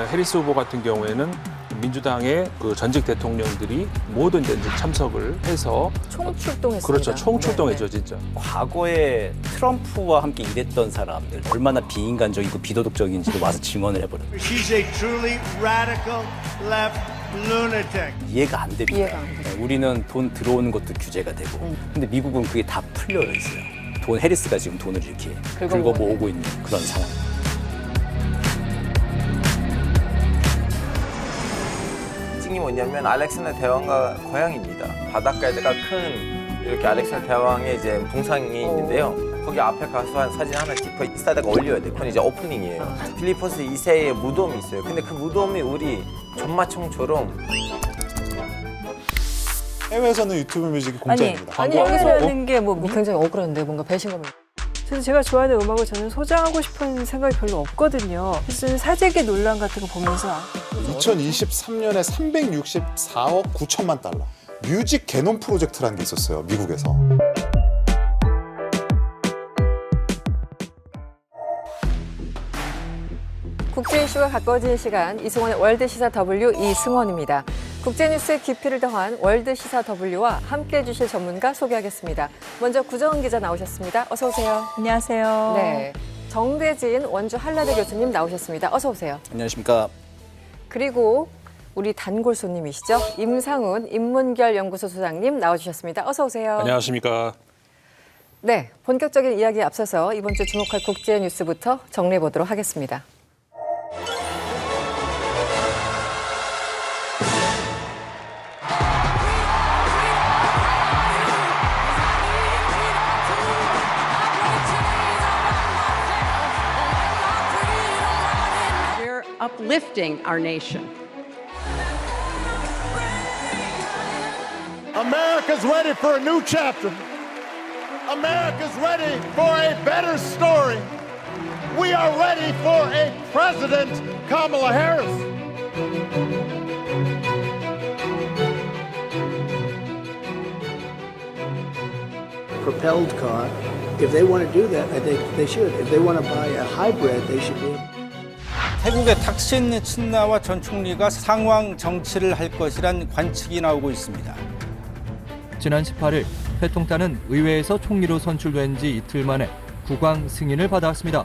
해리스 후보 같은 경우에는 민주당의 그 전직 대통령들이 모든 이제 참석을 해서 총출동했습니다. 그렇죠. 총출동했죠, 진짜. 과거에 트럼프와 함께 일했던 사람들 얼마나 비인간적이고 비도덕적인지도 와서 증언을 해버렸어요. She's a truly radical left lunatic. 이해가 안 됩니다. 이해가 안 돼요. 우리는 돈 들어오는 것도 규제가 되고 근데 미국은 그게 다 풀려 있어요. 해리스가 지금 돈을 이렇게 긁어 모으고 있는 그런 상황. 특징이 뭐냐면 알렉산더 대왕과 고향입니다. 바닷가에다가 큰 이렇게 알렉산더 대왕의 이제 동상이 있는데요. 거기 앞에 가서 한 사진 하나 찍고 인스타에다가 올려야 돼요. 그건 이제 오프닝이에요. 필리포스 2세의 무덤이 있어요. 근데 그 무덤이 우리 전마총처럼 해외에서는 유튜브 뮤직이 공짜입니다. 아니 해외라는 게 뭐 굉장히 억울한데 뭔가 배신감을. 저는 제가 좋아하는 음악을 저는 소장하고 싶은 생각이 별로 없거든요. 그래서 저는 사재기 논란 같은 거 보면서 2023년에 364억 9천만 달러. 뮤직 개놈 프로젝트라는 게 있었어요, 미국에서. 국제 이슈가 가까워지는 시간, 이승원의 월드시사 W 이승원입니다. 국제뉴스의 깊이를 더한 월드시사 W와 함께해 주실 전문가 소개하겠습니다. 먼저 구정은 기자 나오셨습니다. 어서 오세요. 안녕하세요. 네, 정대진 원주 한라대 교수님 나오셨습니다. 어서 오세요. 안녕하십니까. 그리고 우리 단골 손님이시죠. 임상훈 인문결연구소 소장님 나와주셨습니다. 어서 오세요. 안녕하십니까. 네, 본격적인 이야기에 앞서서 이번 주 주목할 국제 뉴스부터 정리해 보도록 하겠습니다. Uplifting our nation. America's ready for a new chapter. America's ready for a better story. We are ready for a President Kamala Harris. Propelled car. If they want to do that, I think they should. If they want to buy a hybrid, they should be. 태국의 탁신 친나와 전 총리가 상황 정치를 할 것이란 관측이 나오고 있습니다. 지난 18일 패통타는 의회에서 총리로 선출된 지 이틀 만에 국왕 승인을 받았습니다.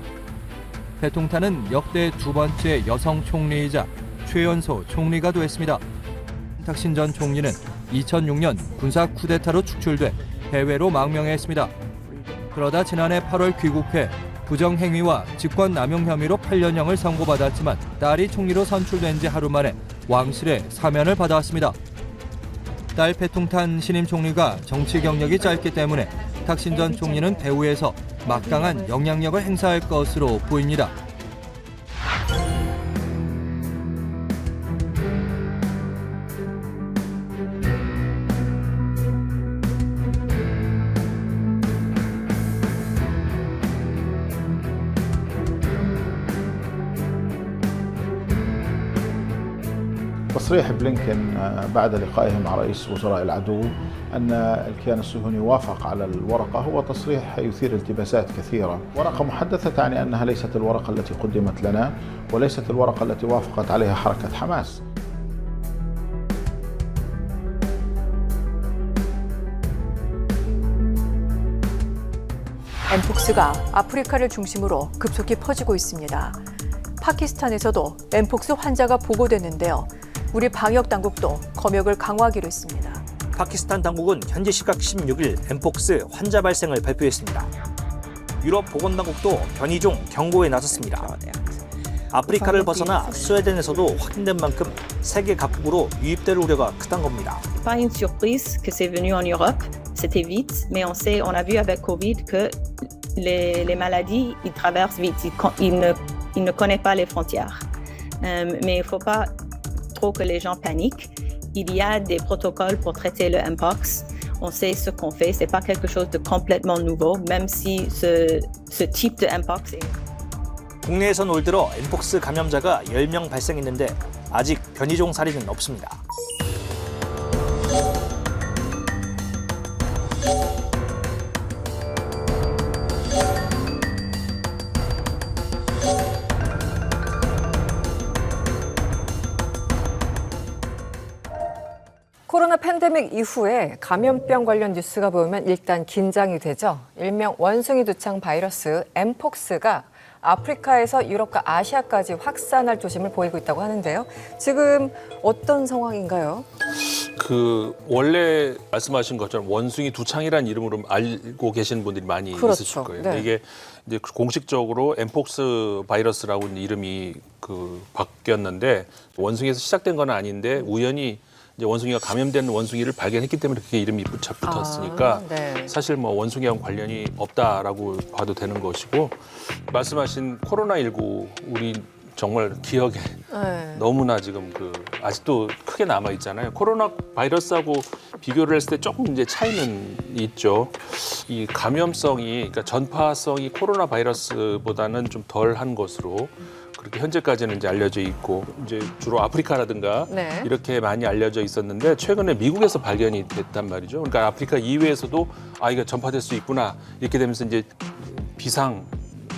패통타는 역대 두 번째 여성 총리이자 최연소 총리가 됐습니다. 탁신 전 총리는 2006년 군사 쿠데타로 축출돼 해외로 망명했습니다. 그러다 지난해 8월 귀국해 부정행위와 직권남용 혐의로 8년형을 선고받았지만 딸이 총리로 선출된 지 하루 만에 왕실의 사면을 받아왔습니다. 딸 패통탄 신임 총리가 정치 경력이 짧기 때문에 탁신 전 총리는 배후에서 막강한 영향력을 행사할 것으로 보입니다. تصريح بلينكن بعد لقائه مع رئيس وزراء العدو أن الكيان الصهيوني وافق على الورقة هو تصريح يثير التباسات كثيرة. ورقة محدثة تعني أنها ليست الورقة التي قدمت لنا وليست الورقة التي وافقت عليها حركة حماس. 엠폭스가 아프리카를 중심으로 급속히 퍼지고 있습니다. 파키스탄에서도 엠폭스 환자가 보고됐는데요. 우리 방역 당국도 검역을 강화하기로 했습니다. 파키스탄 당국은 현지 시각 16일 엠폭스 환자 발생을 발표했습니다. 유럽 보건당국도 변이종 경고에 나섰습니다. 아프리카를 벗어나 스웨덴에서도 확인된 만큼 세계 각국으로 유입될 우려가 크다는 겁니다. Pas une surprise que c'est venu en Europe. C'était vite, mais on a vu avec Covid que les maladies, ils traversent vite. Ils ne connaissent pas les frontières. Mais il ne faut pas trop que les gens paniquent. Il y a des protocoles pour traiter le Mpox. On sait ce qu'on fait. C'est pas quelque chose de complètement nouveau, même si ce type de Mpox est... 국내에선 올 들어 엠폭스 감염자가 10명 발생했는데 아직 변이종 사례는 없습니다. 팬데믹 이후에 감염병 관련 뉴스가 보이면 일단 긴장이 되죠. 일명 원숭이 두창 바이러스 엠폭스가 아프리카에서 유럽과 아시아까지 확산할 조짐을 보이고 있다고 하는데요. 지금 어떤 상황인가요? 원래 말씀하신 것처럼 원숭이 두창이라는 이름으로 알고 계시는 분들이 많이 있으실 거예요. 네. 이게 이제 공식적으로 엠폭스 바이러스라고 이름이 바뀌었는데 원숭이에서 시작된 건 아닌데 우연히 이제 원숭이가 감염된 원숭이를 발견했기 때문에 그게 이름이 붙었으니까 네. 사실 뭐 원숭이랑 관련이 없다라고 봐도 되는 것이고 말씀하신 코로나19 우리 정말 기억에 너무나 지금 아직도 크게 남아 있잖아요. 코로나 바이러스하고 비교를 했을 때 조금 이제 차이는 있죠. 이 감염성이 그러니까 전파성이 코로나 바이러스보다는 좀 덜한 것으로 그렇게 현재까지는 이제 알려져 있고 이제 주로 아프리카라든가 네. 이렇게 이렇게 많이 알려져 있었는데 최근에 미국에서 발견이 됐단 말이죠. 그러니까 아프리카 이외에서도 이거 전파될 수 있구나 이렇게 되면서 이제 비상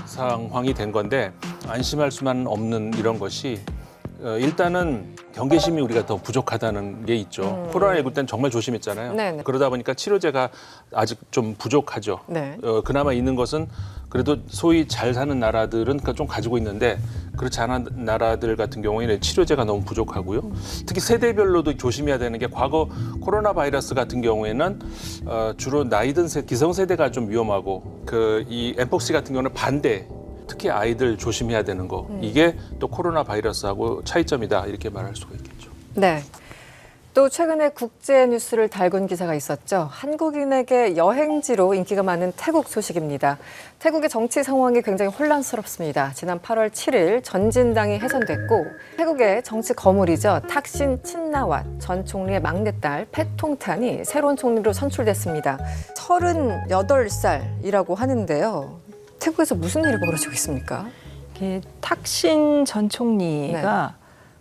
상황이 된 건데 안심할 수만 없는 이런 것이 일단은 경계심이 우리가 더 부족하다는 게 있죠. 코로나19 때는 정말 조심했잖아요. 네네. 그러다 보니까 치료제가 아직 좀 부족하죠. 네. 그나마 있는 것은 그래도 소위 잘 사는 나라들은 좀 가지고 있는데 그렇지 않은 나라들 같은 경우에는 치료제가 너무 부족하고요. 특히 세대별로도 조심해야 되는 게 과거 코로나 바이러스 같은 경우에는 주로 나이 든 기성세대가 좀 위험하고 이 엠폭스 같은 경우는 반대. 특히 아이들 조심해야 되는 거. 이게 또 코로나 바이러스하고 차이점이다. 이렇게 말할 수가 있겠죠. 네. 또 최근에 국제 뉴스를 달군 기사가 있었죠. 한국인에게 여행지로 인기가 많은 태국 소식입니다. 태국의 정치 상황이 굉장히 혼란스럽습니다. 지난 8월 7일 전진당이 해산됐고 태국의 정치 거물이죠. 탁신 친나왓 전 총리의 막내딸 패통탄이 새로운 총리로 선출됐습니다. 38살이라고 하는데요. 태국에서 무슨 일이 벌어지고 있습니까? 탁신 전 총리가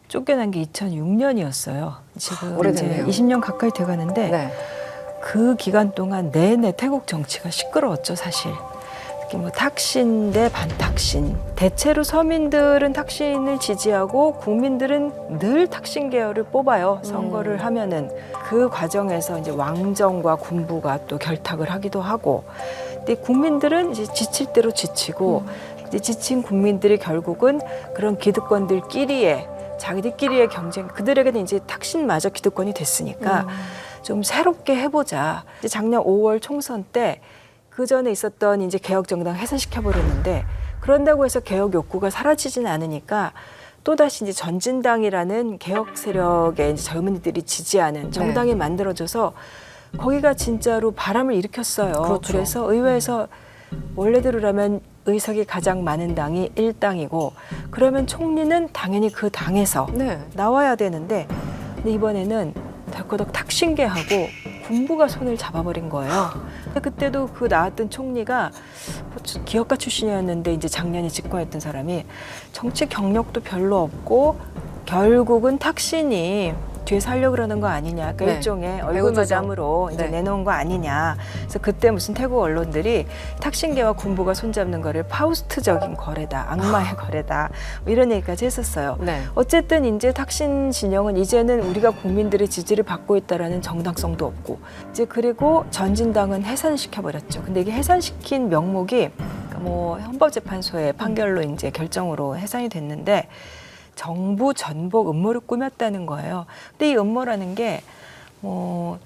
쫓겨난 게 2006년이었어요. 지금 오래됐네요. 이제 20년 가까이 돼가는데 네. 그 기간 동안 내내 태국 정치가 시끄러웠죠, 사실. 특히 뭐 탁신 대 반탁신. 대체로 서민들은 탁신을 지지하고 국민들은 늘 탁신 계열을 뽑아요. 선거를 하면은 그 과정에서 이제 왕정과 군부가 또 결탁을 하기도 하고. 근데 국민들은 이제 지칠 대로 지치고 이제 지친 국민들이 결국은 그런 기득권들끼리의 자기들끼리의 경쟁, 그들에게는 이제 탁신마저 기득권이 됐으니까 좀 새롭게 해보자. 이제 작년 5월 총선 때 그 전에 있었던 이제 개혁 정당 해산시켜버렸는데 그런다고 해서 개혁 욕구가 사라지진 않으니까 또다시 이제 전진당이라는 개혁 세력의 이제 젊은이들이 지지하는 정당이 만들어져서 거기가 진짜로 바람을 일으켰어요. 그렇죠. 그래서 의회에서 원래대로라면 의석이 가장 많은 당이 1당이고 그러면 총리는 당연히 그 당에서 나와야 되는데 근데 이번에는 덜커덕 탁신계하고 군부가 손을 잡아버린 거예요. 그때도 그 나왔던 총리가 기업가 출신이었는데 이제 작년에 집권했던 사람이 정치 경력도 별로 없고 결국은 탁신이 뒤에 살려고 그러는 거 아니냐. 그러니까 일종의 얼굴마담으로 이제 내놓은 거 아니냐. 그래서 그때 무슨 태국 언론들이 탁신계와 군부가 손잡는 거를 파우스트적인 거래다. 악마의 거래다. 뭐 이런 얘기까지 했었어요. 어쨌든 이제 탁신 진영은 이제는 우리가 국민들의 지지를 받고 있다라는 정당성도 없고 이제 그리고 전진당은 해산시켜버렸죠. 근데 이게 해산시킨 명목이 뭐 헌법재판소의 판결로 이제 결정으로 해산이 됐는데 정부 전복 음모를 꾸몄다는 거예요. 근데 이 음모라는 게 뭐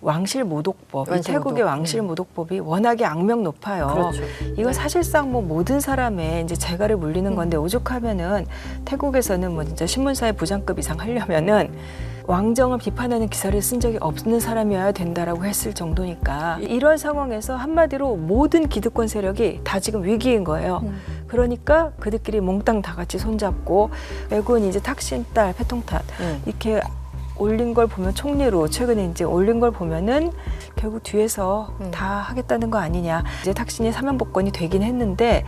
왕실모독법, 태국의 왕실모독법이 워낙에 악명 높아요. 그렇죠. 이거 사실상 뭐 모든 사람의 이제 재갈을 물리는 건데 오죽하면은 태국에서는 뭐 진짜 신문사의 부장급 이상 하려면은 왕정을 비판하는 기사를 쓴 적이 없는 사람이어야 된다라고 했을 정도니까 이런 상황에서 한마디로 모든 기득권 세력이 다 지금 위기인 거예요. 그러니까 그들끼리 몽땅 다 같이 손잡고 외국은 이제 탁신 딸 패통탄 이렇게 올린 걸 보면 총리로 최근에 이제 올린 걸 보면은 결국 뒤에서 다 하겠다는 거 아니냐. 이제 탁신이 사면복권이 되긴 했는데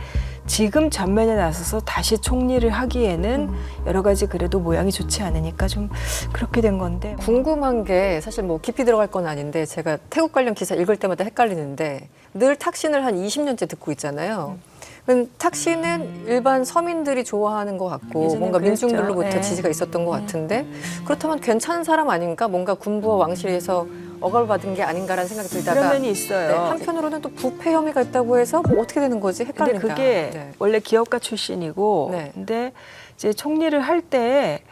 지금 전면에 나서서 다시 총리를 하기에는 여러 가지 그래도 모양이 좋지 않으니까 좀 그렇게 된 건데. 궁금한 게 사실 뭐 깊이 들어갈 건 아닌데 제가 태국 관련 기사 읽을 때마다 헷갈리는데 늘 탁신을 한 20년째 듣고 있잖아요. 탁신은 일반 서민들이 좋아하는 것 같고 뭔가 그랬죠. 민중들로부터 네. 지지가 있었던 것 같은데 그렇다면 괜찮은 사람 아닌가? 뭔가 군부와 왕실에서 억압을 받은 게 아닌가라는 생각이 들다가 그런 면이 있어요. 네, 한편으로는 또 부패 혐의가 있다고 해서 뭐 어떻게 되는 거지? 근데 헷갈린다. 그게 네. 원래 기업가 출신이고 네. 근데 이제 총리를 할 때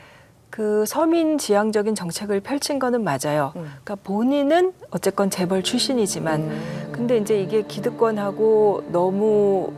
그 서민 지향적인 정책을 펼친 거는 맞아요. 그러니까 본인은 어쨌건 재벌 출신이지만 근데 이제 이게 기득권하고 너무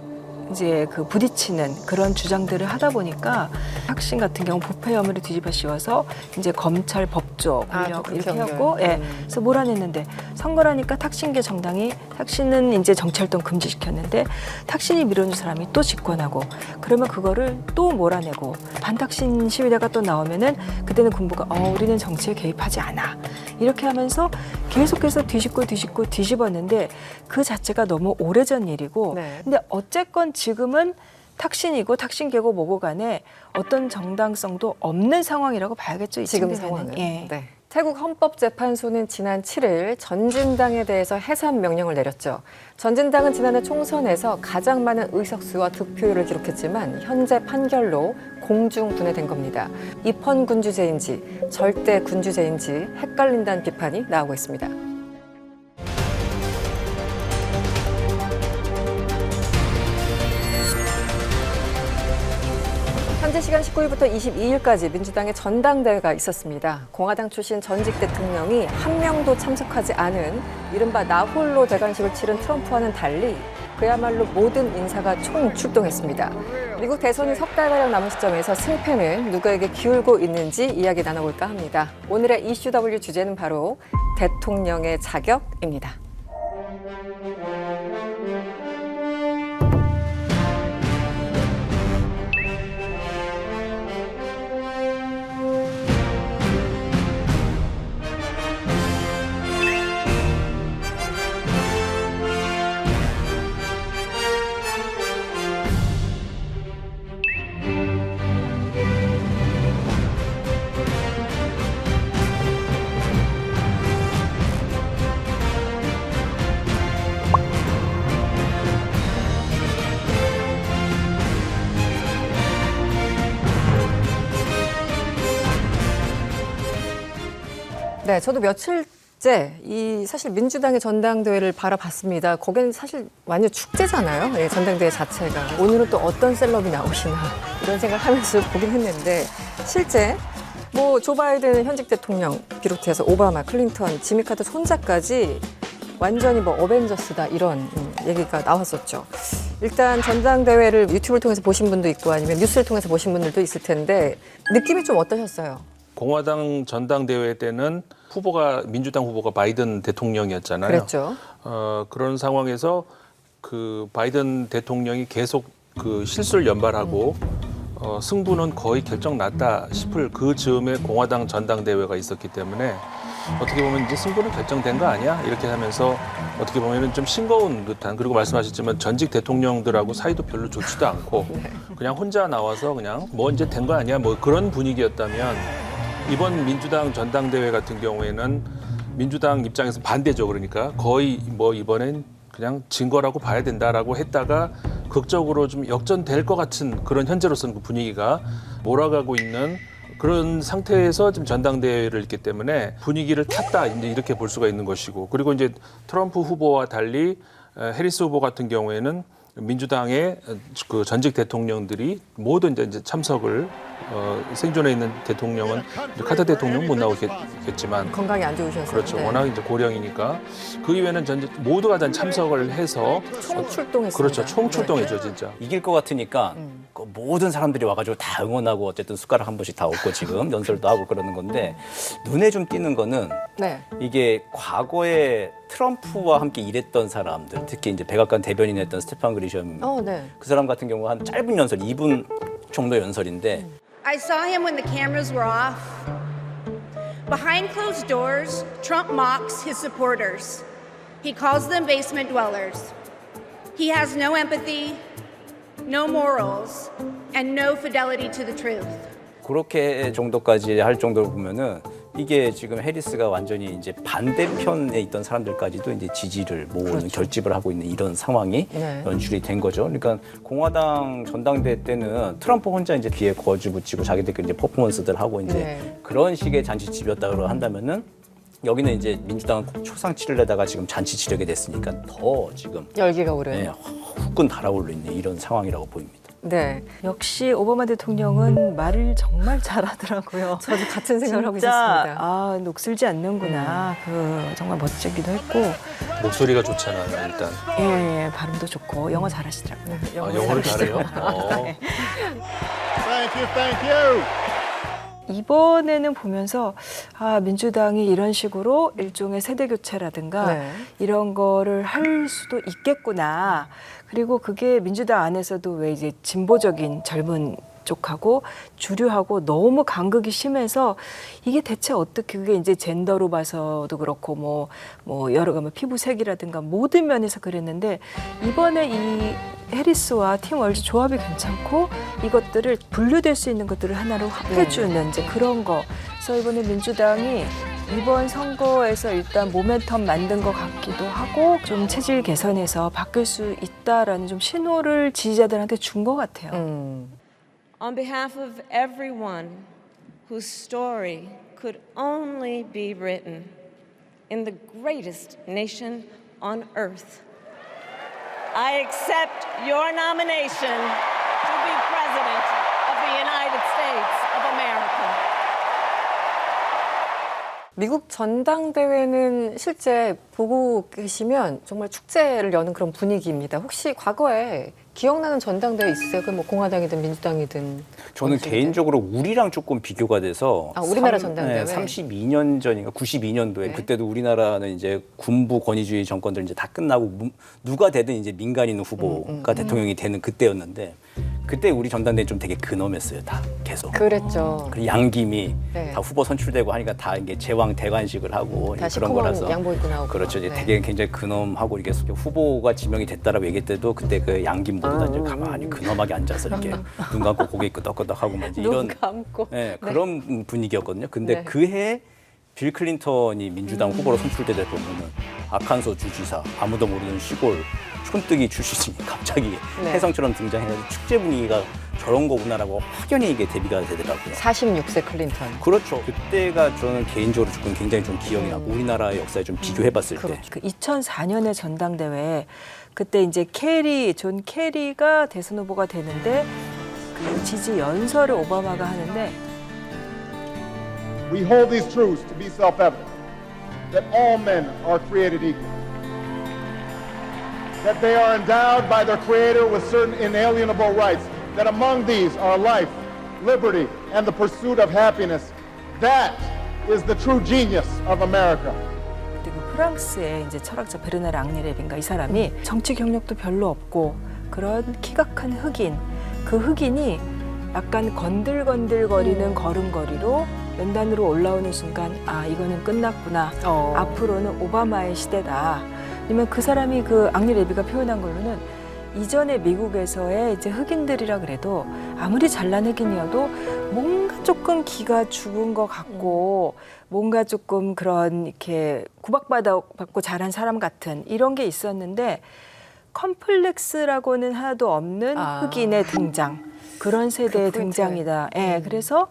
이제 그 부딪히는 그런 주장들을 하다 보니까 탁신 같은 경우 부패 혐의를 뒤집어 씌워서 이제 검찰 법조 권력 그렇게 이렇게 연결. 해갖고 그래서 몰아냈는데 선거라니까 탁신계 정당이 탁신은 이제 정치활동 금지시켰는데 탁신이 밀어준 사람이 또 집권하고 그러면 그거를 또 몰아내고 반탁신 시위대가 또 나오면은 그때는 군부가 우리는 정치에 개입하지 않아 이렇게 하면서 계속해서 뒤집고 뒤집었는데 그 자체가 너무 오래전 일이고 근데 어쨌건 지금은 탁신이고 탁신계고 뭐고 간에 어떤 정당성도 없는 상황이라고 봐야겠죠. 지금 상황은. 네. 태국 헌법재판소는 지난 7일 전진당에 대해서 해산 명령을 내렸죠. 전진당은 지난해 총선에서 가장 많은 의석수와 득표율을 기록했지만 현재 판결로 공중 분해된 겁니다. 입헌 군주제인지 절대 군주제인지 헷갈린다는 비판이 나오고 있습니다. 현재 시간 19일부터 22일까지 민주당의 전당대회가 있었습니다. 공화당 출신 전직 대통령이 한 명도 참석하지 않은 이른바 나홀로 대관식을 치른 트럼프와는 달리 그야말로 모든 인사가 총출동했습니다. 미국 대선이 석 달가량 남은 시점에서 승패는 누구에게 기울고 있는지 이야기 나눠볼까 합니다. 오늘의 이슈 W 주제는 바로 대통령의 자격입니다. 네, 저도 며칠째 이 사실 민주당의 전당대회를 바라봤습니다. 거기는 사실 완전 축제잖아요. 예, 전당대회 자체가. 오늘은 또 어떤 셀럽이 나오시나 이런 생각하면서 보긴 했는데 실제 뭐 조 바이든 현직 대통령 비롯해서 오바마, 클린턴, 지미 카터 손자까지 완전히 뭐 어벤져스다 이런 얘기가 나왔었죠. 일단 전당대회를 유튜브를 통해서 보신 분도 있고 아니면 뉴스를 통해서 보신 분들도 있을 텐데 느낌이 좀 어떠셨어요? 공화당 전당대회 때는 민주당 후보가 바이든 대통령이었잖아요. 그랬죠. 그런 상황에서 그 바이든 대통령이 계속 그 실수를 연발하고 승부는 거의 결정 났다 싶을 그 즈음에 공화당 전당대회가 있었기 때문에 어떻게 보면 이제 승부는 결정된 거 아니야? 이렇게 하면서 어떻게 보면은 좀 싱거운 듯한, 그리고 말씀하셨지만 전직 대통령들하고 사이도 별로 좋지도 않고 그냥 혼자 나와서 그냥 뭐 이제 된 거 아니야? 뭐 그런 분위기였다면 이번 민주당 전당대회 같은 경우에는 민주당 입장에서 반대죠. 그러니까 거의 뭐 이번엔 그냥 진 거라고 봐야 된다라고 했다가 극적으로 좀 역전될 것 같은 그런 현재로서는 그 분위기가 몰아가고 있는 그런 상태에서 지금 전당대회를 했기 때문에 분위기를 탔다 이제 이렇게 볼 수가 있는 것이고, 그리고 이제 트럼프 후보와 달리 해리스 후보 같은 경우에는 민주당의 그 전직 대통령들이 모두 이제 참석을 생존해 있는 대통령은 카터 대통령은 못 나오겠지만 건강이 안 좋으셔서 그렇죠. 워낙 이제 고령이니까 그 이외에는 모두가 다 참석을 해서 총출동했습니다. 그렇죠. 총출동했죠, 진짜. 이길 것 같으니까 그 모든 사람들이 와가지고 다 응원하고 어쨌든 숟가락 한 번씩 다 얻고 지금 연설도 하고 그러는 건데 눈에 좀 띄는 거는 이게 과거에 트럼프와 함께 일했던 사람들, 특히 이제 백악관 대변인 했던 스테판 그리샴 그 사람 같은 경우 한 짧은 연설, 2분 정도 연설인데 I saw him when the cameras were off. Behind closed doors, Trump mocks his supporters. He calls them basement dwellers. He has no empathy, no morals, and no fidelity to the truth. 그렇게 정도까지 할 정도로 보면은 이게 지금 해리스가 완전히 이제 반대편에 있던 사람들까지도 이제 지지를 모으는 그렇죠. 결집을 하고 있는 이런 상황이 네. 연출이 된 거죠. 그러니까 공화당 전당대 때는 트럼프 혼자 이제 귀에 거주 붙이고 자기들끼리 이제 퍼포먼스들 하고 이제 네. 그런 식의 잔치집이었다고 한다면은 여기는 이제 민주당은 초상치를 내다가 지금 잔치 치르게 됐으니까 더 지금 열기가 오르는 네, 후끈 달아오르 있는 이런 상황이라고 보입니다. 네, 역시 오바마 대통령은 말을 정말 잘하더라고요. 저도 같은 생각을 하고 있었습니다. 아, 녹슬지 않는구나. 정말 멋지기도 했고. 목소리가 좋잖아요, 일단. 예, 발음도 좋고 영어 잘하시더라고요. 영어를 잘해요? 네. Thank you. 이번에는 보면서 민주당이 이런 식으로 일종의 세대 교체라든가 네. 이런 거를 할 수도 있겠구나. 그리고 그게 민주당 안에서도 왜 이제 진보적인 젊은 쪽하고 주류하고 너무 간극이 심해서 이게 대체 어떻게 그게 이제 젠더로 봐서도 그렇고 뭐 여러 가지 피부색이라든가 모든 면에서 그랬는데 이번에 이 해리스와 팀 월즈 조합이 괜찮고 이것들을 분류될 수 있는 것들을 하나로 합해주는 이제 그런 거. 그래서 이번에 민주당이 이번 선거에서 일단 모멘텀 만든 것 같기도 하고 좀 체질 개선해서 바뀔 수 있다라는 좀 신호를 지지자들한테 준 것 같아요. On behalf of everyone whose story could only be written in the greatest nation on earth, I accept your nomination to be President of the United States of America. 미국 전당대회는 실제 보고 계시면 정말 축제를 여는 그런 분위기입니다. 혹시 과거에 기억나는 전당대회 있으세요? 그 뭐 공화당이든 민주당이든. 저는 개인적으로 우리랑 조금 비교가 돼서 우리나라 전당대회. 32년 전인가 92년도에 네. 그때도 우리나라는 이제 군부 권위주의 정권들 이제 다 끝나고 누가 되든 이제 민간인 후보가 대통령이 되는 그때였는데 그때 우리 전당대회 좀 되게 근엄했어요, 다 계속. 그랬죠. 그리고 양김이 네. 다 후보 선출되고 하니까 다 이게 제왕 대관식을 하고 다 그런 거라서. 양복 입고 나오고. 그렇죠. 이제 네. 되게 굉장히 근엄하고 이렇게 후보가 지명이 됐다라고 얘기할 때도 그때 그 양김 모두 다 이제 가만히 근엄하게 앉아서 이렇게 눈 감고 고개 끄덕끄덕하고 막 이제 이런 네, 그런 분위기였거든요. 근데 네. 그해 빌 클린턴이 민주당 후보로 선출되다 보면은 아칸소 주지사 아무도 모르는 시골 촌뜨기 출신이 갑자기 네. 혜성처럼 등장해가지고 축제 분위기가 저런 거구나라고 확연히 이게 대비가 되더라고요. 46세 클린턴. 그렇죠. 그때가 저는 개인적으로 조금 굉장히 좀 기억이 나고 우리나라의 역사에 좀 비교해봤을 때. 그 2004년의 전당대회 그때 이제 존 케리가 대선 후보가 되는데 그 지지 연설을 오바마가 하는데 We hold these truths to be self-evident that all men are created equal. That they are endowed by their Creator with certain inalienable rights, that among these are life, liberty, and the pursuit of happiness. That is the true genius of America. 그리고 프랑스의 이제 철학자 베르나르 앙리레빈가 이 사람이 정치 경력도 별로 없고 그런 키가 큰 흑인, 그 흑인이 약간 건들건들거리는 걸음걸이로 연단으로 올라오는 순간 이거는 끝났구나. 앞으로는 오바마의 시대다. 아니면 그 사람이 그 앙리 레비가 표현한 걸로는 이전에 미국에서의 이제 흑인들이라 그래도 아무리 잘난 흑인이어도 뭔가 조금 죽은 것 같고 뭔가 조금 그런 이렇게 구박받고 자란 사람 같은 이런 게 있었는데 컴플렉스라고는 하나도 없는 흑인의 등장. 그런 세대의 등장이다. 예, 그래서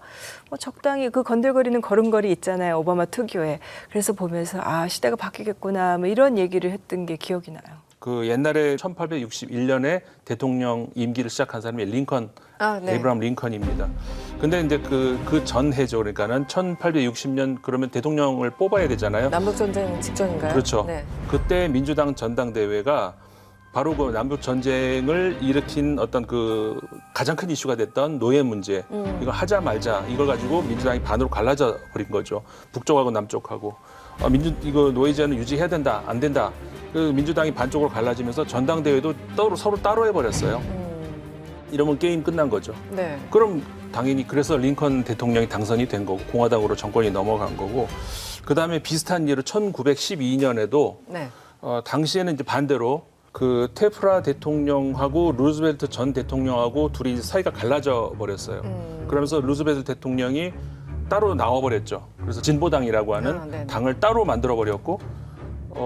뭐 적당히 그 건들거리는 걸음걸이 있잖아요. 오바마 특유의. 그래서 보면서 시대가 바뀌겠구나. 뭐 이런 얘기를 했던 게 기억이 나요. 그 옛날에 1861년에 대통령 임기를 시작한 사람이 링컨, 네. 에이브라함 링컨입니다. 근데 이제 그 전해죠. 그러니까는 1860년 그러면 대통령을 뽑아야 되잖아요. 남북전쟁 직전인가요? 그렇죠. 네. 그때 민주당 전당대회가 바로 그 남북 전쟁을 일으킨 어떤 그 가장 큰 이슈가 됐던 노예 문제 이걸 하자 말자 이걸 가지고 민주당이 반으로 갈라져 버린 거죠. 북쪽하고 남쪽하고 이거 노예제는 유지해야 된다 안 된다. 그 민주당이 반쪽으로 갈라지면서 전당대회도 서로 따로 해버렸어요. 이러면 게임 끝난 거죠. 네. 그럼 당연히 그래서 링컨 대통령이 당선이 된 거고 공화당으로 정권이 넘어간 거고 그 다음에 비슷한 예로 1912년에도 네. 당시에는 이제 반대로 그 테프라 대통령하고 루즈벨트 전 대통령하고 둘이 사이가 갈라져 버렸어요. 그러면서 루즈벨트 대통령이 따로 나와버렸죠. 그래서 진보당이라고 하는 당을 따로 만들어버렸고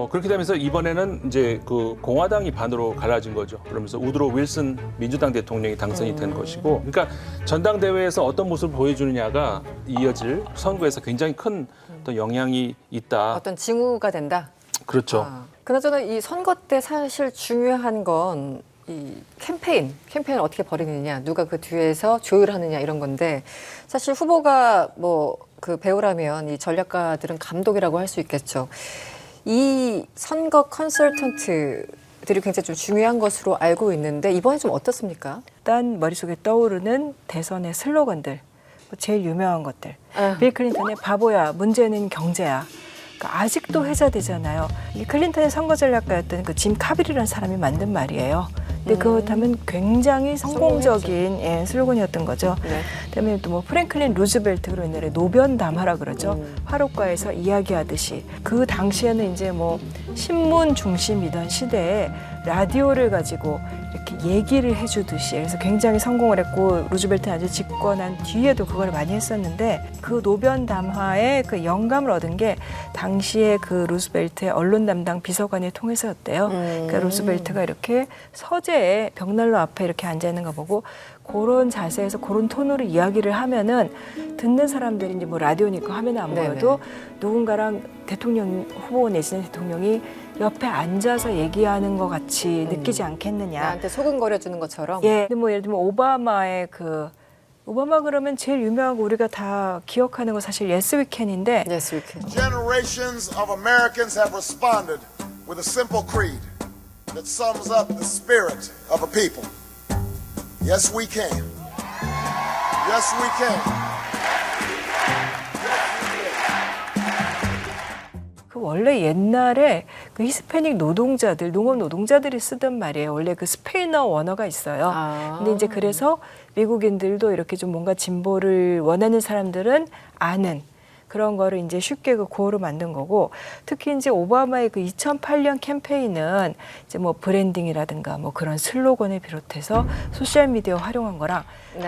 그렇게 되면서 이번에는 이제 그 공화당이 반으로 갈라진 거죠. 그러면서 우드로 윌슨 민주당 대통령이 당선이 된 것이고, 그러니까 전당대회에서 어떤 모습을 보여주느냐가 이어질 선거에서 굉장히 큰 어떤 영향이 있다. 어떤 징후가 된다. 그렇죠. 그나저나 이 선거 때 사실 중요한 건 이 캠페인을 어떻게 벌이느냐, 누가 그 뒤에서 조율하느냐 이런 건데, 사실 후보가 뭐 그 배우라면 이 전략가들은 감독이라고 할 수 있겠죠. 이 선거 컨설턴트들이 굉장히 좀 중요한 것으로 알고 있는데 이번에 좀 어떻습니까? 일단 머릿속에 떠오르는 대선의 슬로건들, 제일 유명한 것들. 빌 클린턴의 바보야, 문제는 경제야. 그러니까 아직도 회자되잖아요. 이 클린턴의 선거 전략가였던 그 짐 카빌이라는 사람이 만든 말이에요. 근데 그렇다면 굉장히 성공적인 슬로건이었던 거죠. 그다음에 또 뭐 프랭클린 루즈벨트, 그리고 옛날에 노변 담화라 그러죠. 화롯가에서 이야기하듯이 그 당시에는 이제 뭐 신문 중심이던 시대에 라디오를 가지고 이렇게 얘기를 해주듯이, 그래서 굉장히 성공을 했고, 루즈벨트는 아주 집권한 뒤에도 그걸 많이 했었는데, 그 노변 담화의 그 영감을 얻은 게 당시에 그 루즈벨트의 언론 담당 비서관을 통해서였대요. 그러니까 루즈벨트가 이렇게 서재에 벽난로 앞에 이렇게 앉아 있는 거 보고 그런 자세에서 그런 톤으로 이야기를 하면은 듣는 사람들이 이제 뭐 라디오니까 화면에 안 보여도 누군가랑 대통령 후보 내지는 대통령이 옆에 앉아서 얘기하는 것 같이 느끼지 않겠느냐. 나한테 소근거려주는 것처럼. 예. 근데 뭐 예를 들면 오바마의 오바마 그러면 제일 유명하고 우리가 다 기억하는 거 사실 Yes We Can인데. Yes We Can. Generations of Americans have responded with a simple creed that sums up the spirit of a people. Yes, we can. Yes, we can. 그 원래 옛날에 그 히스패닉 노동자들, 농업 노동자들이 쓰던 말이에요. 원래 그 스페인어 원어가 있어요. 근데 이제 그래서 미국인들도 이렇게 좀 뭔가 진보를 원하는 사람들은 아는 그런 거를 이제 쉽게 그 구호로 만든 거고, 특히 이제 오바마의 그 2008년 캠페인은 이제 뭐 브랜딩이라든가 뭐 그런 슬로건을 비롯해서 소셜 미디어 활용한 거랑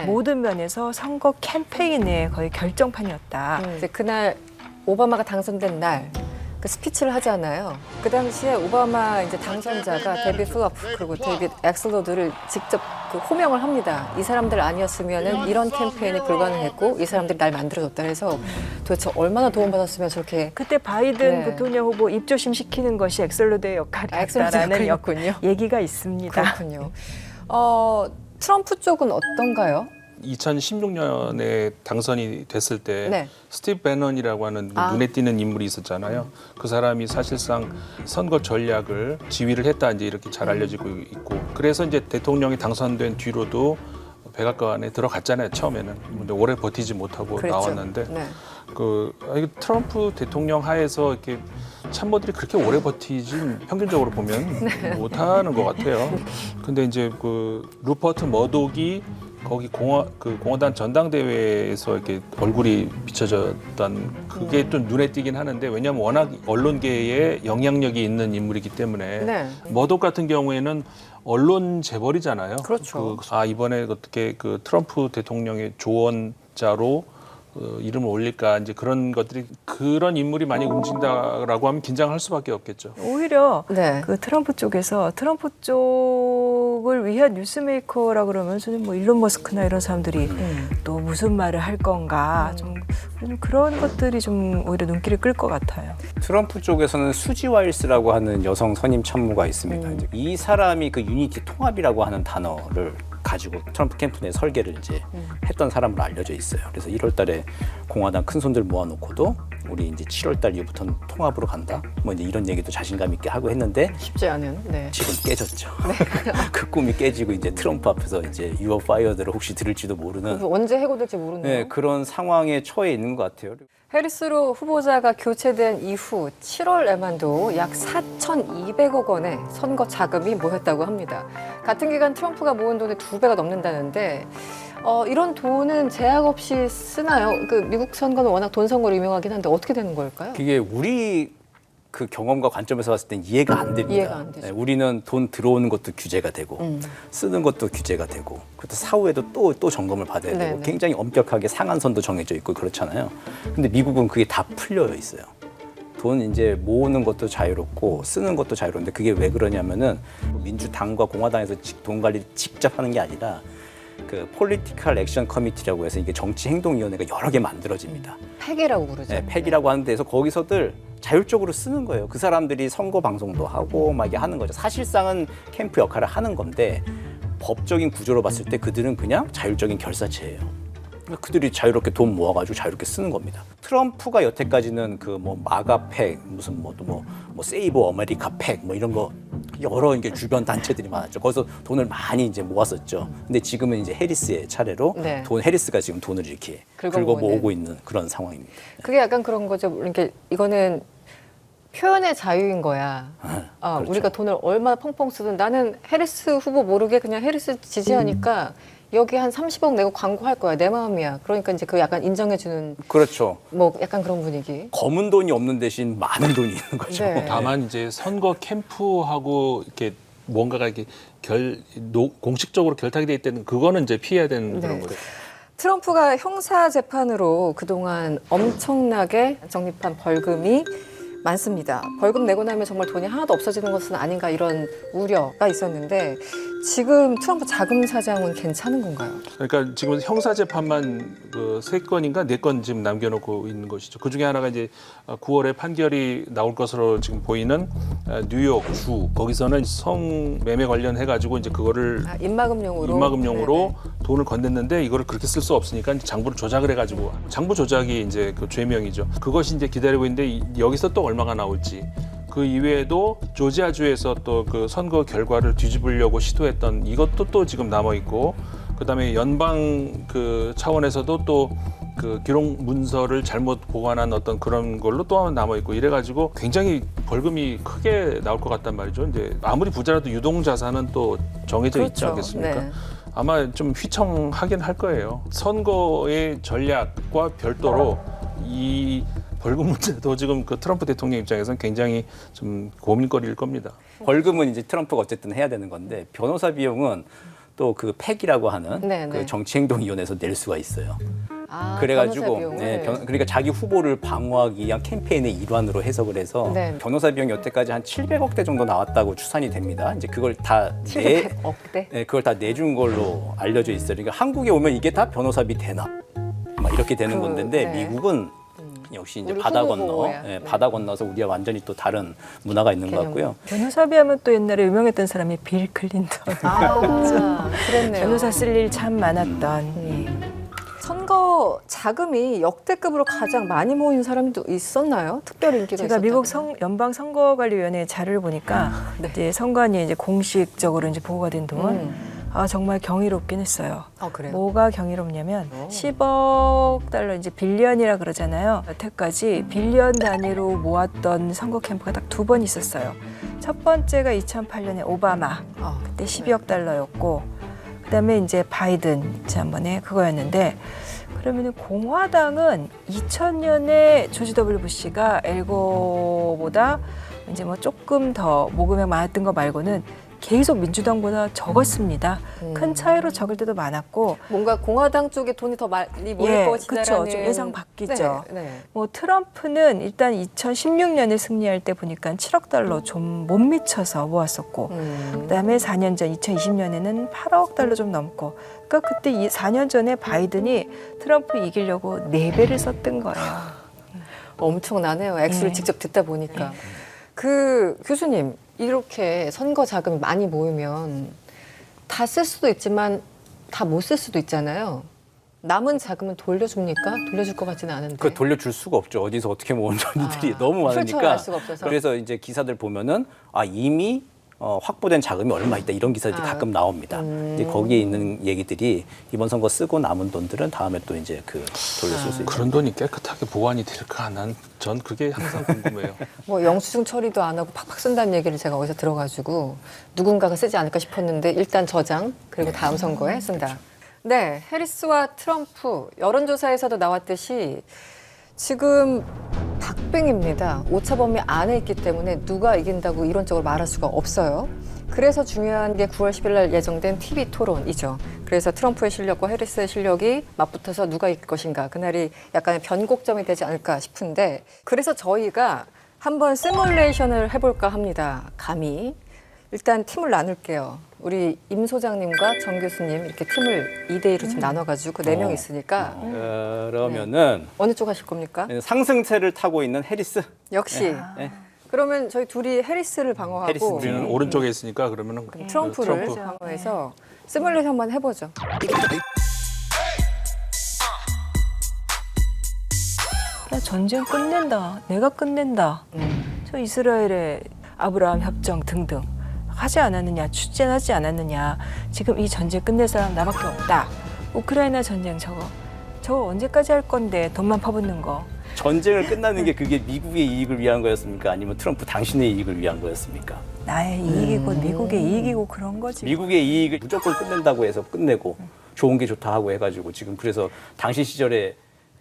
모든 면에서 선거 캠페인의 거의 결정판이었다. 이제 그날 오바마가 당선된 날 그 스피치를 하잖아요. 그 당시에 오바마 이제 당선자가 데이빗 필러프 그리고 데이빗 엑슬로드를 직접 그 호명을 합니다. 이 사람들 아니었으면은 이런 캠페인이 불가능했고 이 사람들이 날 만들어줬다 해서 도대체 얼마나 도움받았으면 저렇게. 그때 바이든 대통령 후보 입조심 시키는 것이 엑슬로드의 역할이었다라는 얘기가 있습니다. 그렇군요. 트럼프 쪽은 어떤가요? 2016년에 당선이 됐을 때 스티브 배넌이라고 하는 눈에 띄는 인물이 있었잖아요. 그 사람이 사실상 선거 전략을 지휘를 했다, 이제 이렇게 잘 알려지고 있고, 그래서 이제 대통령이 당선된 뒤로도 백악관에 들어갔잖아요. 처음에는 근데 오래 버티지 못하고 나왔는데 그 트럼프 대통령 하에서 이렇게 참모들이 그렇게 오래 버티진 평균적으로 보면 못하는 것 같아요. 근데 이제 그 루퍼트 머독이 거기 공화당 전당대회에서 이렇게 얼굴이 비춰졌던 그게 좀 눈에 띄긴 하는데, 왜냐하면 워낙 언론계에 영향력이 있는 인물이기 때문에 머독 같은 경우에는 언론 재벌이잖아요. 그렇죠. 이번에 어떻게 그 트럼프 대통령의 조언자로 이름을 올릴까, 이제 그런 것들이, 그런 인물이 많이 움직인다라고 하면 긴장할 수밖에 없겠죠. 오히려 그 트럼프 쪽에서 트럼프 쪽을 위한 뉴스메이커라 그러면 저는 뭐 일론 머스크나 이런 사람들이 또 무슨 말을 할 건가 좀 그런 것들이 좀 오히려 눈길을 끌 것 같아요. 트럼프 쪽에서는 수지 와일스라고 하는 여성 선임 참모가 있습니다. 이제 이 사람이 그 유니티 통합이라고 하는 단어를 가지고 트럼프 캠프 내 설계를 이제 했던 사람으로 알려져 있어요. 그래서 1월달에 공화당 큰 손들 모아놓고도 우리 이제 7월달 이후부터는 통합으로 간다. 뭐 이제 이런 얘기도 자신감 있게 하고 했는데 쉽지 않은. 지금 깨졌죠. 그 꿈이 깨지고 이제 트럼프 앞에서 이제 유어 파이어드를 혹시 들을지도 모르는. 언제 해고될지 모르는. 그런 상황에 처해 있는 것 같아요. 해리스로 후보자가 교체된 이후 7월에만도 약 4,200억 원의 선거 자금이 모였다고 합니다. 같은 기간 트럼프가 모은 돈의 2배가 넘는다는데 이런 돈은 제약 없이 쓰나요? 그 미국 선거는 워낙 돈 선거로 유명하긴 한데 어떻게 되는 걸까요? 그게 우리 그 경험과 관점에서 봤을 땐 이해가 안 됩니다. 이해가 안 되죠. 우리는 돈 들어오는 것도 규제가 되고 쓰는 것도 규제가 되고 그것도 사후에도 또 점검을 받아야 되고 굉장히 엄격하게 상한선도 정해져 있고 그렇잖아요. 근데 미국은 그게 다 풀려 있어요. 돈 이제 모으는 것도 자유롭고 쓰는 것도 자유로운데 그게 왜 그러냐면은 민주당과 공화당에서 돈 관리를 직접 하는 게 아니라 그 폴리티컬 액션 커미티라고 해서 이게 정치행동위원회가 여러 개 만들어집니다. 팩이라고 부르죠. 네, 팩이라고 하는 데서 거기서들 자율적으로 쓰는 거예요. 그 사람들이 선거 방송도 하고 막 이게 하는 거죠. 사실상은 캠프 역할을 하는 건데 법적인 구조로 봤을 때 그들은 그냥 자율적인 결사체예요. 그들이 자유롭게 돈 모아가지고 자유롭게 쓰는 겁니다. 트럼프가 여태까지는 그 뭐 마가 팩, 무슨 뭐 세이브 아메리카 팩 뭐 이런 거 여러 이게 주변 단체들이 많았죠. 거기서 돈을 많이 이제 모았었죠. 근데 지금은 이제 해리스의 차례로 해리스가 지금 돈을 이렇게 긁어 모으고 있는 그런 상황입니다. 그게 약간 그런 거죠. 그러니까 이거는 표현의 자유인 거야. 그렇죠. 우리가 돈을 얼마나 펑펑 쓰든 나는 해리스 후보 모르게 그냥 해리스 지지하니까 여기 한 30억 내고 광고할 거야. 내 마음이야. 그러니까 이제 그 약간 인정해주는. 그렇죠. 뭐 약간 그런 분위기. 검은 돈이 없는 대신 많은 돈이 있는 거죠. 네. 다만 이제 선거 캠프하고 이렇게 뭔가가 이렇게 공식적으로 결탁이 돼 있다는 그거는 이제 피해야 되는 그런 거죠. 트럼프가 형사 재판으로 그동안 엄청나게 적립한 벌금이 많습니다. 벌금 내고 나면 정말 돈이 하나도 없어지는 것은 아닌가 이런 우려가 있었는데 지금 트럼프 자금 사장은 괜찮은 건가요? 그러니까 지금 형사 재판만 그 3건인가 4건 지금 남겨놓고 있는 것이죠. 그 중에 하나가 이제 9월에 판결이 나올 것으로 지금 보이는 뉴욕 주 거기서는 성매매 관련해 가지고 이제 그거를 임마금용으로 돈을 건넸는데 이거를 그렇게 쓸 수 없으니까 이제 장부를 조작을 해가지고 장부 조작이 이제 그 죄명이죠. 그것이 이제 기다리고 있는데 여기서 또 얼마가 나올지. 그 이외에도 조지아주에서 또 그 선거 결과를 뒤집으려고 시도했던 이것도 또 지금 남아 있고, 그다음에 연방 그 차원에서도 또 그 기록 문서를 잘못 보관한 어떤 그런 걸로 또 하나 남아 있고 이래가지고 굉장히 벌금이 크게 나올 것 같단 말이죠. 이제 아무리 부자라도 유동 자산은 또 정해져 있지 않겠습니까? 네. 아마 좀 휘청하긴 할 거예요. 선거의 전략과 별도로 이 벌금 문제도 지금 그 트럼프 대통령 입장에서는 굉장히 좀 고민거리일 겁니다. 벌금은 이제 트럼프가 어쨌든 해야 되는 건데 변호사 비용은 또 그 팩이라고 하는 그 정치행동위원회에서 낼 수가 있어요. 그래가지고 그러니까 자기 후보를 방어하기 위한 캠페인의 일환으로 해석을 해서 변호사 비용이 여태까지 한 700억대 정도 나왔다고 추산이 됩니다. 이제 그걸 다 700억대? 그걸 다 내준 걸로 알려져 있어요. 그러니까 한국에 오면 이게 다 변호사비 대납 막 이렇게 되는 건데 미국은 역시 이제 바다 건너서 우리와 완전히 또 다른 문화가 있는 것 같고요. 변호사비 하면 또 옛날에 유명했던 사람이 빌 클린턴. 그랬네요. 변호사 쓸 일 참 많았던. 선거 자금이 역대급으로 가장 많이 모인 사람도 있었나요? 특별히 인기가 제가 미국 있었다면? 연방 선거관리위원회 자료를 보니까 이제 선관위 이제 공식적으로 이제 보고가 된 돈. 정말 경이롭긴 했어요. 그래요? 뭐가 경이롭냐면 10억 달러 이제 빌리언이라 그러잖아요. 여태까지 빌리언 단위로 모았던 선거 캠프가 딱 2번 있었어요. 첫 번째가 2008년에 오바마 그때 12억 달러였고 그다음에 이제 바이든 지난번에 그거였는데 그러면 공화당은 2000년에 조지 W 부시가 엘고보다 이제 뭐 조금 더 모금액 많았던 거 말고는 계속 민주당보다 적었습니다. 큰 차이로 적을 때도 많았고 뭔가 공화당 쪽에 돈이 더 많이 모일 것이라는 그렇죠. 예상 바뀌죠. 뭐 트럼프는 일단 2016년에 승리할 때 보니까 7억 달러 좀 못 미쳐서 모았었고 그다음에 4년 전 2020년에는 8억 달러 좀 넘고 그러니까 그때 4년 전에 바이든이 트럼프 이기려고 4배를 썼던 거예요. 엄청나네요. 액수를 직접 듣다 보니까. 그 교수님 이렇게 선거 자금이 많이 모이면 다 쓸 수도 있지만 다 못 쓸 수도 있잖아요. 남은 자금은 돌려줍니까? 돌려줄 것 같지는 않은데. 그 돌려줄 수가 없죠. 어디서 어떻게 모은 돈들이 너무 많으니까. 수가 없어서. 그래서 이제 기사들 보면은 이미 확보된 자금이 얼마 있다 이런 기사들이 가끔 나옵니다. 근데 거기에 있는 얘기들이 이번 선거 쓰고 남은 돈들은 다음에 또 이제 돌려 쓸 수 있죠. 그런 돈이 깨끗하게 보관이 될까? 전 그게 항상 궁금해요. 뭐 영수증 처리도 안 하고 팍팍 쓴다는 얘기를 제가 어디서 들어가지고 누군가가 쓰지 않을까 싶었는데 일단 저장 그리고 다음 선거에 쓴다. 네, 해리스와 트럼프 여론조사에서도 나왔듯이 지금 박빙입니다. 오차범위 안에 있기 때문에 누가 이긴다고 이론적으로 말할 수가 없어요. 그래서 중요한 게 9월 10일 날 예정된 TV 토론이죠. 그래서 트럼프의 실력과 해리스의 실력이 맞붙어서 누가 이길 것인가. 그날이 약간의 변곡점이 되지 않을까 싶은데 그래서 저희가 한번 시뮬레이션을 해볼까 합니다. 감히. 일단 팀을 나눌게요. 우리 임 소장님과 정 교수님 이렇게 팀을 2대2로 좀 나눠가지고 4명 있으니까 그러면은 어느 쪽 하실 겁니까? 상승세를 타고 있는 해리스. 역시. 네. 그러면 저희 둘이 해리스를 방어하고 해리스. 우리는 오른쪽에 있으니까 그러면은 트럼프를 트럼프. 방어해서 시뮬레이션 한번 해보죠. 나 전쟁 끝낸다. 내가 끝낸다. 저 이스라엘의 아브라함 협정 등등 하지 않았느냐, 추진하지 않았느냐. 지금 이 전쟁 끝낼 사람 나밖에 없다. 우크라이나 전쟁 저거 언제까지 할 건데 돈만 퍼붓는 거. 전쟁을 끝나는 게 그게 미국의 이익을 위한 거였습니까? 아니면 트럼프 당신의 이익을 위한 거였습니까? 나의 이익이고 미국의 이익이고 그런 거지. 미국의 이익을 무조건 끝낸다고 해서 끝내고 좋은 게 좋다 하고 해가지고 지금 그래서 당시 시절에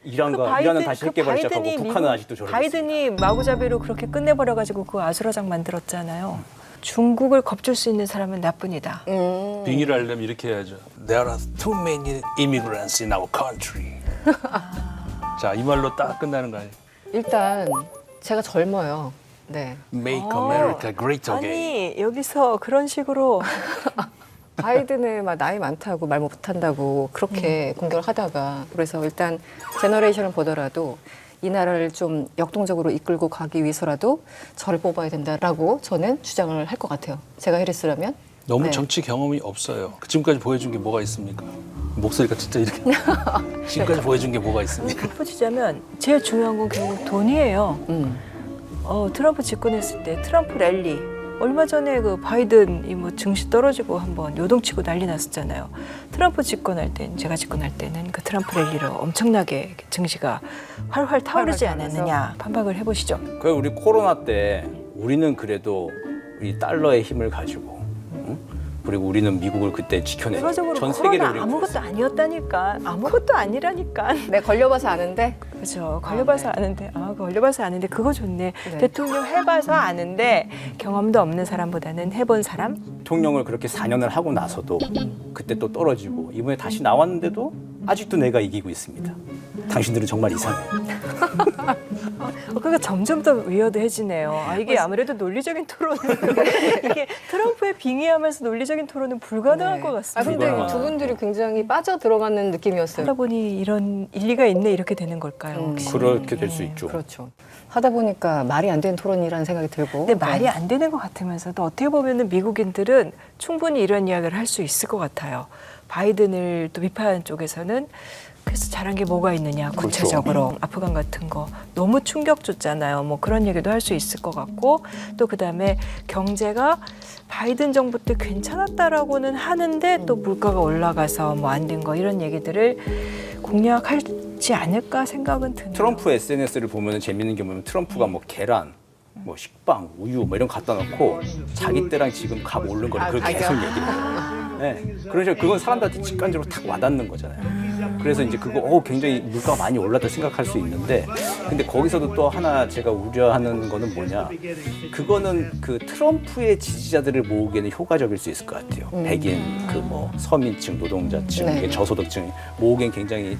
이란은 다시 핵개발 시작하고 북한은 아직도 저러고 바이든이 마구잡이로 그렇게 끝내버려가지고 그 아수라장 만들었잖아요. 중국을 겁줄 수 있는 사람은 나뿐이다. 빙의를 하려면 이렇게 해야죠. There are too many immigrants in our country. 자, 이 말로 딱 끝나는 거 아니에요? 일단 제가 젊어요. 네. Make America Great Again. 아니 여기서 그런 식으로 바이든은 막 나이 많다고 말 못한다고 그렇게 공격을 하다가 그래서 일단 제너레이션을 보더라도 이 나라를 좀 역동적으로 이끌고 가기 위해서라도 저를 뽑아야 된다라고 저는 주장을 할 것 같아요. 제가 해리스라면. 너무 네. 정치 경험이 없어요. 지금까지 보여준 게 뭐가 있습니까? 목소리가 진짜 이렇게. 지금까지 보여준 게 뭐가 있습니까? 덧붙이자면 제일 중요한 건 결국 돈이에요. 트럼프 집권했을 때 트럼프 랠리 얼마 전에 그 바이든이 뭐 증시 떨어지고 한번 요동치고 난리 났었잖아요. 트럼프 집권할 땐 제가 집권할 때는 그 트럼프 랠리로 엄청나게 증시가 활활 타오르지 않았느냐 판박을 해보시죠. 그 우리 코로나 때 우리는 그래도 우리 달러의 힘을 가지고 그리고 우리는 미국을 그때 지켜냈죠. 결과적으로 전 세계를 코로나 우리 아무것도 아니었다니까. 아무것도 아니라니까. 네, 걸려봐서 아는데. 그렇죠. 걸려봐서 아는데. 걸려봐서 아는데 그거 좋네. 네. 대통령 해봐서 아는데 경험도 없는 사람보다는 해본 사람? 대통령을 그렇게 4년을 하고 나서도 그때 또 떨어지고 이번에 다시 나왔는데도 아직도 내가 이기고 있습니다. 당신들은 정말 이상해요. 그러니까 점점 더 위어드해지네요. 이게 아무래도 논리적인 토론은 이게 트럼프에 빙의하면서 논리적인 토론은 불가능할 것 같습니다. 근데 두 분들이 굉장히 빠져 들어가는 느낌이었어요. 하다 보니 이런 일리가 있네 이렇게 되는 걸까요? 혹시? 그렇게 될 수 있죠. 그렇죠. 하다 보니까 말이 안 되는 토론이라는 생각이 들고. 근데 말이 안 되는 것 같으면서도 어떻게 보면은 미국인들은 충분히 이런 이야기를 할 수 있을 것 같아요. 바이든을 또 비판하는 쪽에서는 그래서 잘한 게 뭐가 있느냐 구체적으로 그렇죠. 아프간 같은 거 너무 충격 줬잖아요. 뭐 그런 얘기도 할 수 있을 것 같고 또 그다음에 경제가 바이든 정부 때 괜찮았다라고는 하는데 또 물가가 올라가서 뭐 안 된 거 이런 얘기들을 공략하지 않을까 생각은 드네요. 트럼프 SNS를 보면 재밌는 게 뭐냐면 트럼프가 뭐 계란, 뭐 식빵, 우유 뭐 이런 거 갖다 놓고 자기 때랑 지금 값 오른 거를 그걸 계속 얘기해요. 네. 그래서 그건 사람들한테 직관적으로 탁 와닿는 거잖아요. 그래서 이제 그거 굉장히 물가가 많이 올랐다 생각할 수 있는데 근데 거기서도 또 하나 제가 우려하는 거는 뭐냐 그거는 그 트럼프의 지지자들을 모으기에는 효과적일 수 있을 것 같아요. 백인 그 뭐 서민층, 노동자층, 네. 저소득층 모으기엔 굉장히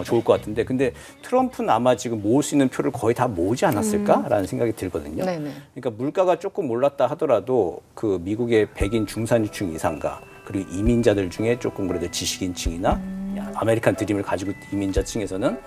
좋을 것 같은데 근데 트럼프는 아마 지금 모을 수 있는 표를 거의 다 모으지 않았을까라는 생각이 들거든요. 네네. 그러니까 물가가 조금 올랐다 하더라도 그 미국의 백인 중산층 이상가 그리고 이민자들 중에 조금 그래도 지식인층이나 아메리칸 드림을 가지고 이민자층에서는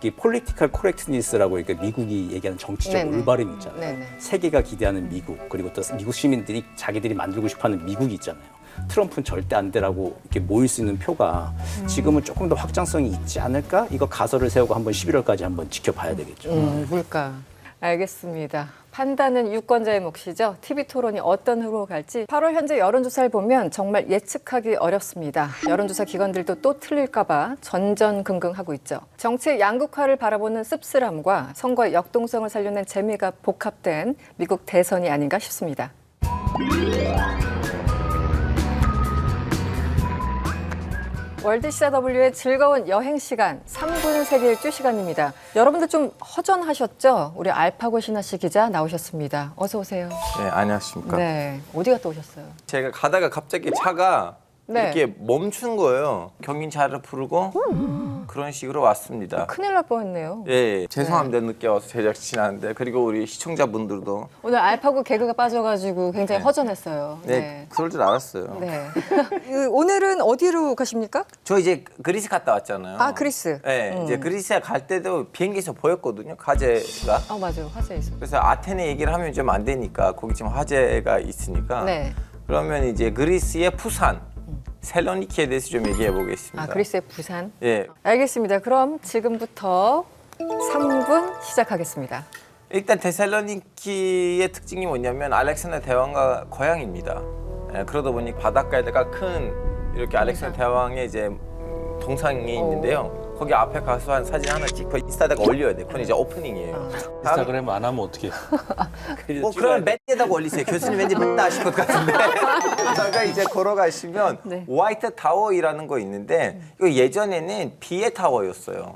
이 폴리티컬 코렉트니스라고 이렇게 미국이 얘기하는 정치적 네네. 올바름 있잖아요. 네네. 세계가 기대하는 미국 그리고 또 미국 시민들이 자기들이 만들고 싶어하는 미국이 있잖아요. 트럼프는 절대 안 되라고 이렇게 모일 수 있는 표가 지금은 조금 더 확장성이 있지 않을까? 이거 가설을 세우고 한번 11월까지 한번 지켜봐야 되겠죠. 물가. 알겠습니다. 판단은 유권자의 몫이죠. TV 토론이 어떤 흐름으로 갈지 8월 현재 여론조사를 보면 정말 예측하기 어렵습니다. 여론조사 기관들도 또 틀릴까 봐 전전긍긍하고 있죠. 정치의 양극화를 바라보는 씁쓸함과 선거의 역동성을 살려낸 재미가 복합된 미국 대선이 아닌가 싶습니다. 월드시사 W의 즐거운 여행 시간, 3분 세계 일주 시간입니다. 여러분들 좀 허전하셨죠? 우리 알파고 신하 씨 기자 나오셨습니다. 어서 오세요. 네, 안녕하십니까. 네, 어디 갔다 오셨어요? 제가 가다가 갑자기 차가 이렇게 멈춘 거예요. 경인차를 부르고 그런 식으로 왔습니다. 큰일 날 뻔했네요. 예, 죄송합니다. 늦게 와서 제작진한테. 그리고 우리 시청자분들도. 오늘 알파고 개그가 빠져가지고 굉장히 허전했어요. 네, 그럴 줄 알았어요. 네. 오늘은 어디로 가십니까? 저 이제 그리스 갔다 왔잖아요. 아, 그리스. 네, 이제 그리스에 갈 때도 비행기에서 보였거든요. 화재가. 맞아요. 화재 있어. 그래서 아테네 얘기를 하면 좀 안 되니까 거기 지금 화재가 있으니까. 네. 그러면 이제 그리스의 부산, 셀로니키에 대해서 좀 얘기해 보겠습니다. 아, 그리스의 부산? 예. 알겠습니다. 그럼 지금부터 3분 시작하겠습니다. 일단 데살로니키의 특징이 뭐냐면 알렉산더 대왕과 고향입니다. 예, 그러다 보니 바닷가에다가 큰 이렇게 알렉산더 대왕의 이제 동상이 있는데요. 거기 앞에 가서 한 사진 하나 찍고 인스타에다가 올려야 돼. 그건 이제 오프닝이에요. 인스타그램 안 하면 어떻게? 그러면 맨에다가 올리세요. 교수님 왠지 맨다 하실 것 같은데. 제가 이제 걸어가시면 화이트 타워이라는 거 있는데 이거 예전에는 비의 타워였어요.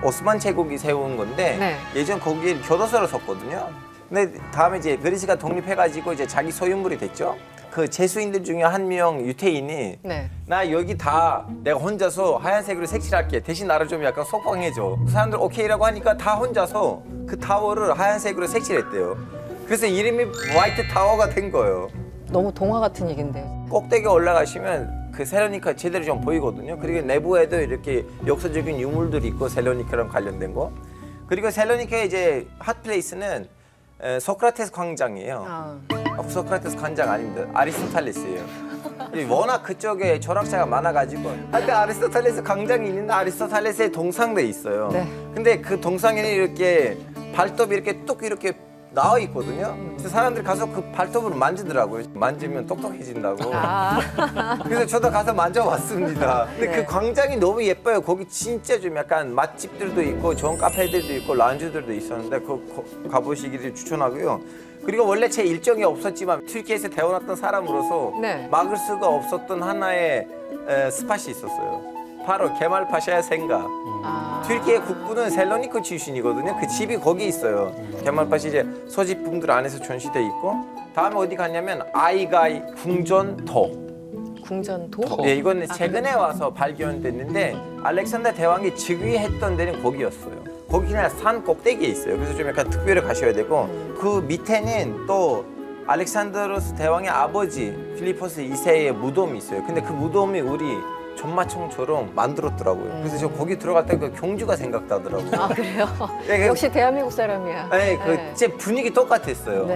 오스만 제국이 세운 건데 예전 거기에 교도소를 섰거든요. 근데 다음에 이제 그리스가 독립해가지고 이제 자기 소유물이 됐죠. 그 제수인들 중에 한 명 유태인이 나 여기 다 내가 혼자서 하얀색으로 색칠할게. 대신 나를 좀 약간 속방해줘. 그 사람들 오케이라고 하니까 다 혼자서 그 타워를 하얀색으로 색칠했대요. 그래서 이름이 화이트 타워가 된 거예요. 너무 동화 같은 얘긴데. 꼭대기에 올라가시면 그 셀로니카 제대로 좀 보이거든요. 그리고 내부에도 이렇게 역사적인 유물들이 있고 셀로니카랑 관련된 거. 그리고 셀로니카의 이제 핫플레이스는 소크라테스 광장이에요. 소크라테스 광장 아닙니다. 아리스토텔레스예요. 워낙 그쪽에 철학자가 많아가지고 하여튼 아리스토텔레스 광장이 있는데 아리스토텔레스의 동상도 있어요. 근데 그 동상에는 이렇게 발톱이 이렇게 뚝 이렇게 나와 있거든요. 그래서 사람들이 가서 그 발톱을 만지더라고요. 만지면 똑똑해진다고. 그래서 저도 가서 만져봤습니다. 근데 그 광장이 너무 예뻐요. 거기 진짜 좀 약간 맛집들도 있고 좋은 카페들도 있고 라운지들도 있었는데 그거 가보시기를 추천하고요. 그리고 원래 제 일정이 없었지만 튀르키예에서 태어났던 사람으로서 막을 수가 없었던 하나의 스팟이 있었어요. 바로 케말 파샤의 생가. 튀르키예 국부는 셀로니크 출신이거든요. 그 집이 거기 있어요. 케말 파샤 이제 소지품들 안에서 전시돼 있고 다음에 어디 갔냐면 아이가이 궁전도. 궁전도? 네, 이건 최근에 와서 발견됐는데 알렉산더 대왕이 즉위했던 데는 거기였어요. 거기 그냥 산 꼭대기에 있어요. 그래서 좀 약간 특별히 가셔야 되고 그 밑에는 또 알렉산더로스 대왕의 아버지 필리포스 2세의 무덤이 있어요. 근데 그 무덤이 우리 전마총처럼 만들었더라고요. 그래서 저 거기 들어갈 때 그 경주가 생각나더라고요. 아, 그래요? 네, 역시 대한민국 사람이야. 네, 제 분위기 똑같았어요.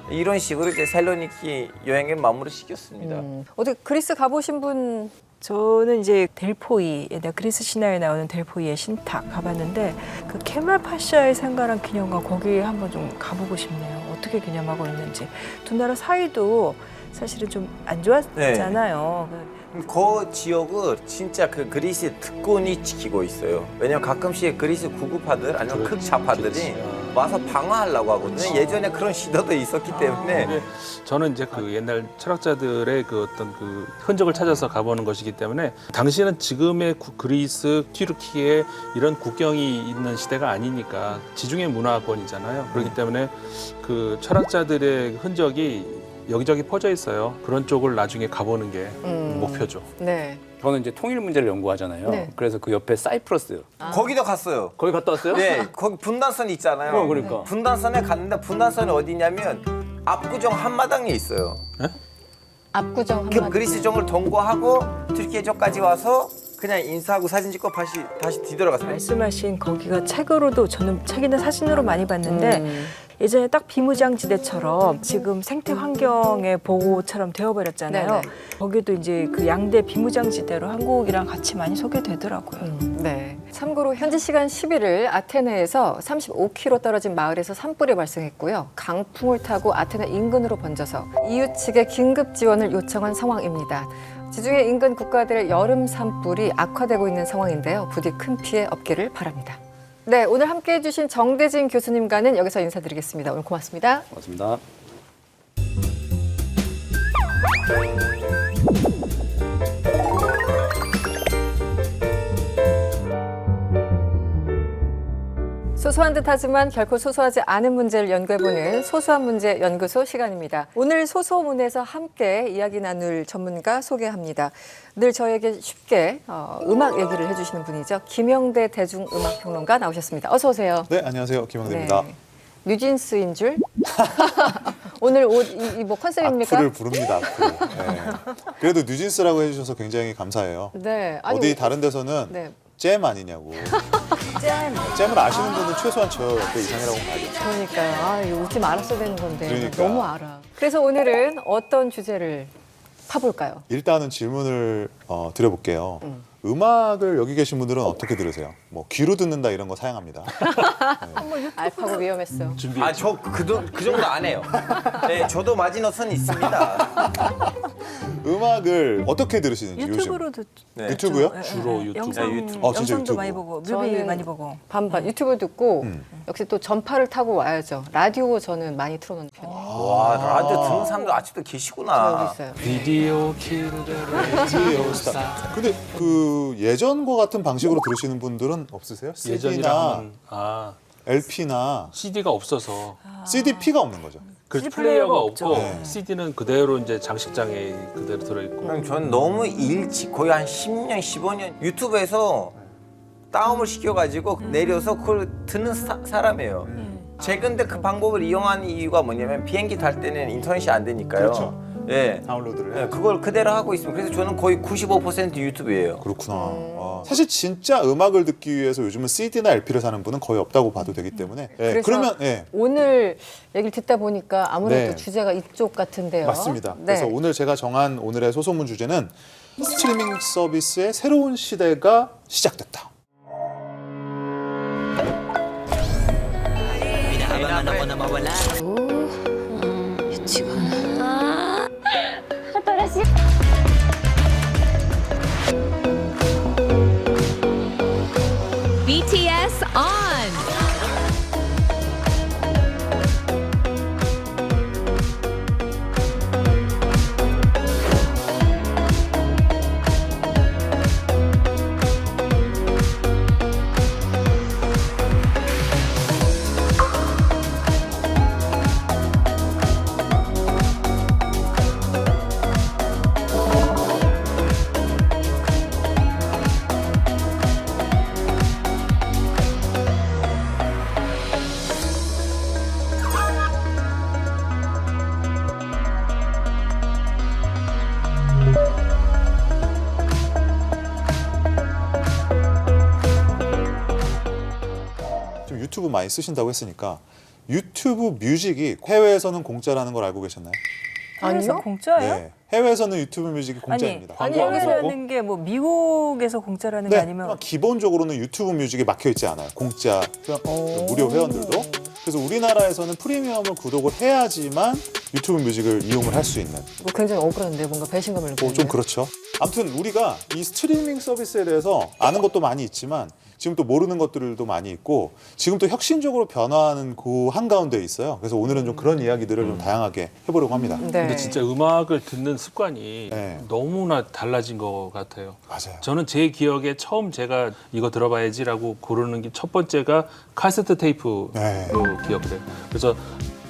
이런 식으로 이제 셀로니키 여행을 마무리 시켰습니다. 어디 그리스 가보신 분? 저는 이제 델포이, 그리스 신화에 나오는 델포이의 신탁 가봤는데 그 케말 파샤의 생가랑 기념관 거기 한번 좀 가보고 싶네요. 어떻게 기념하고 있는지. 두 나라 사이도 사실은 좀 안 좋았잖아요. 그 지역을 진짜 그 그리스 특권이 지키고 있어요. 왜냐면 가끔씩 그리스 구급파들 아니면 극좌파들이 와서 방어하려고 하거든요. 예전에 그런 시도도 있었기 때문에. 저는 이제 그 옛날 철학자들의 그 어떤 그 흔적을 찾아서 가보는 것이기 때문에 당시에는 지금의 그리스, 튀르키예 이런 국경이 있는 시대가 아니니까 지중해 문화권이잖아요. 그렇기 때문에 그 철학자들의 흔적이 여기저기 퍼져 있어요. 그런 쪽을 나중에 가보는 게 목표죠. 네. 저는 이제 통일 문제를 연구하잖아요. 그래서 그 옆에 사이프러스. 거기도 갔어요. 거기 갔다 왔어요? 네, 거기 분단선이 있잖아요. 그러니까. 분단선에 갔는데 분단선이 어디냐면 압구정 한마당에 있어요. 압구정 한마당. 그 그리스정을 통과하고 튀르키예족까지 와서 그냥 인사하고 사진 찍고 다시 뒤돌아갔어요. 말씀하신 거기가 책으로도 저는 책이나 사진으로 많이 봤는데 예전에 딱 비무장지대처럼 지금 생태 환경의 보호처럼 되어버렸잖아요. 거기도 이제 그 양대 비무장지대로 한국이랑 같이 많이 소개되더라고요. 네. 참고로 현지 시간 11일 아테네에서 35km 떨어진 마을에서 산불이 발생했고요. 강풍을 타고 아테네 인근으로 번져서 EU 측에 긴급 지원을 요청한 상황입니다. 지중해 인근 국가들의 여름 산불이 악화되고 있는 상황인데요. 부디 큰 피해 없기를 바랍니다. 네, 오늘 함께해 주신 정대진 교수님과는 여기서 인사드리겠습니다. 오늘 고맙습니다. 고맙습니다. 소소한 듯하지만 결코 소소하지 않은 문제를 연구해보는 소소한 문제 연구소 시간입니다. 오늘 소소문에서 함께 이야기 나눌 전문가 소개합니다. 늘 저에게 쉽게 음악 얘기를 해주시는 분이죠. 김영대 대중음악평론가 나오셨습니다. 어서 오세요. 네, 안녕하세요. 김영대입니다. 네. 뉴진스인 줄? 오늘 옷 뭐 컨셉입니까? 악플을 부릅니다. 악플. 네. 그래도 뉴진스라고 해주셔서 굉장히 감사해요. 네. 어디 다른 데서는 네. 잼 아니냐고. 잼을 아시는 분은 최소한 저 옆에 이상이라고 봐야겠죠. 그러니까요. 아, 이거 웃지 말았어야 되는 건데. 그러니까. 너무 알아. 그래서 오늘은 어떤 주제를 파볼까요? 일단은 질문을 드려볼게요. 음악을 여기 계신 분들은 어떻게 들으세요? 뭐 귀로 듣는다 이런 거 사양합니다. 알파고 위험했어. 저 그 정도 안 해요. 네, 저도 마지노선이 있습니다. 음악을 어떻게 들으시는지 유튜브로 요즘? 듣죠. 네. 유튜브요? 주로 유튜브. 진짜 영상도 유튜브. 많이 보고 뮤비 저는 많이 보고. 반반 유튜브 듣고 역시 또 전파를 타고 와야죠. 라디오 저는 많이 틀어놓는 편이에요. 와, 라디오 듣는 사람도 아직도 계시구나. 저 여기 있어요. 비디오 킬드 라디오 스타. 근데 그 예전과 같은 방식으로 들으시는 분들은 없으세요? CD나 LP나 CD가 없어서 CDP가 없는 거죠. 그 플레이어가 없고 CD는 그대로 이제 장식장에 그대로 들어있고. 그럼 저는 너무 일찍 거의 한 10년, 15년 유튜브에서 다운을 시켜가지고 내려서 그걸 듣는 사람이에요. 최근에 그 방법을 이용한 이유가 뭐냐면 비행기 탈 때는 인터넷이 안 되니까요. 그렇죠. 예. 다운로드를. 네, 그걸 그대로 하고 있습니다. 그래서 저는 거의 95% 유튜브예요. 그렇구나. 사실 진짜 음악을 듣기 위해서 요즘은 CD나 LP를 사는 분은 거의 없다고 봐도 되기 때문에. 그래서 그러면 오늘 얘기를 듣다 보니까 아무래도 네. 주제가 이쪽 같은데요. 맞습니다. 네. 그래서 오늘 제가 정한 오늘의 소소문 주제는 스트리밍 서비스의 새로운 시대가 시작됐다. BTS on. 지금 유튜브 많이 쓰신다고 했으니까 유튜브 뮤직이 해외에서는 공짜라는 걸 알고 계셨나요? 아니요? 공짜예요? 네. 해외에서는 유튜브 뮤직이 공짜입니다. 아니 해외라는 게 뭐 미국에서 공짜라는 게 아니면 기본적으로는 유튜브 뮤직에 막혀 있지 않아요. 공짜 무료 회원들도. 그래서 우리나라에서는 프리미엄을 구독을 해야지만 유튜브 뮤직을 이용을 할 수 있는. 뭐 굉장히 억울한데 뭔가 배신감을 느끼는. 좀 그렇죠. 아무튼 우리가 이 스트리밍 서비스에 대해서 아는 것도 많이 있지만 지금 또 모르는 것들도 많이 있고 지금 또 혁신적으로 변화하는 그 한가운데 있어요. 그래서 오늘은 좀 그런 이야기들을 좀 다양하게 해보려고 합니다. 근데 진짜 음악을 듣는 습관이 너무나 달라진 것 같아요. 맞아요. 저는 제 기억에 처음 제가 이거 들어봐야지라고 고르는 게 첫 번째가 카세트 테이프로 기억돼요. 그래서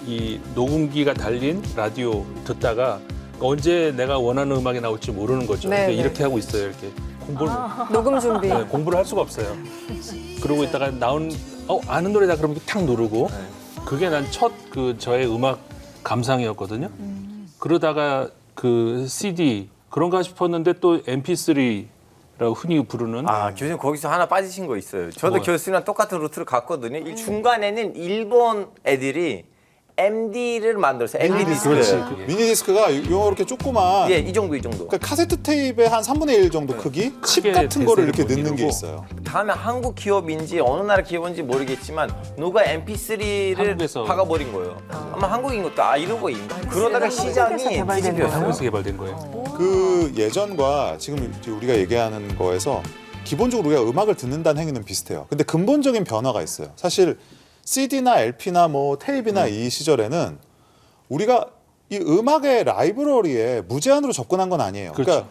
이 녹음기가 달린 라디오 듣다가 언제 내가 원하는 음악이 나올지 모르는 거죠. 네, 네. 이렇게 하고 있어요. 이렇게 공부를 녹음 준비. 네, 공부를 할 수가 없어요. 그러고 있다가 나온 아는 노래다 그러면 탁 누르고 그게 난 첫 그 저의 음악 감상이었거든요. 그러다가 그 CD 그런가 싶었는데 또 MP3라고 흔히 부르는. 교수님 거기서 하나 빠지신 거 있어요. 저도 뭐요? 교수님이랑 똑같은 루트를 갔거든요. 이 중간에는 일본 애들이 MD를 만들었어요. MD 디스크. 그렇지. 미니 디스크가 이렇게 조그만. 이 정도. 그러니까 카세트 테이프의 한 3분의 1 정도 크기? 칩 같은 거를 이렇게 넣는 게 있어요. 다음에 한국 기업인지 어느 나라 기업인지 모르겠지만 누가 MP3를 한국에서. 박아버린 거예요. 아마 한국인 것도 이런 거 있나? 그러다가 시장이 뒤집혔어요. 한국에서 개발된 거예요. 그 예전과 지금 우리가 얘기하는 거에서 기본적으로 우리가 음악을 듣는다는 행위는 비슷해요. 근데 근본적인 변화가 있어요. 사실 CD나 LP나 뭐 테이프나 이 시절에는 우리가 이 음악의 라이브러리에 무제한으로 접근한 건 아니에요. 그렇죠. 그러니까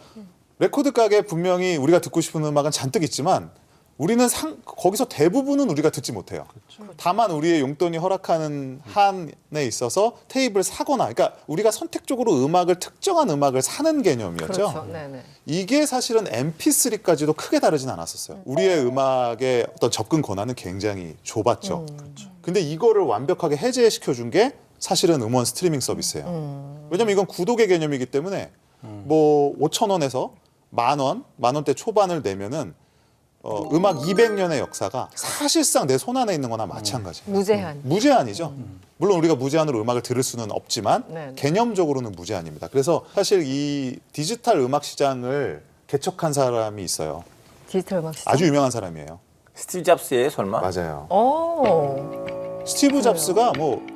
레코드 가게에 분명히 우리가 듣고 싶은 음악은 잔뜩 있지만 우리는 거기서 대부분은 우리가 듣지 못해요. 그렇죠. 다만 우리의 용돈이 허락하는 한에 있어서 테이프를 사거나, 그러니까 우리가 선택적으로 특정한 음악을 사는 개념이었죠. 그렇죠. 네네. 이게 사실은 MP3까지도 크게 다르진 않았었어요. 우리의 음악의 어떤 접근 권한은 굉장히 좁았죠. 근데 이거를 완벽하게 해제시켜준 게 사실은 음원 스트리밍 서비스예요. 왜냐면 이건 구독의 개념이기 때문에 뭐 5,000원에서 만 원대 초반을 내면은 음악 200년의 역사가 사실상 내 손 안에 있는 거나 마찬가지예요. 무제한이죠. 물론 우리가 무제한으로 음악을 들을 수는 없지만 개념적으로는 무제한입니다. 그래서 사실 이 디지털 음악 시장을 개척한 사람이 있어요. 디지털 음악 시장? 아주 유명한 사람이에요. 스티브 잡스예요, 설마? 맞아요. 그래요? 스티브 잡스가 뭐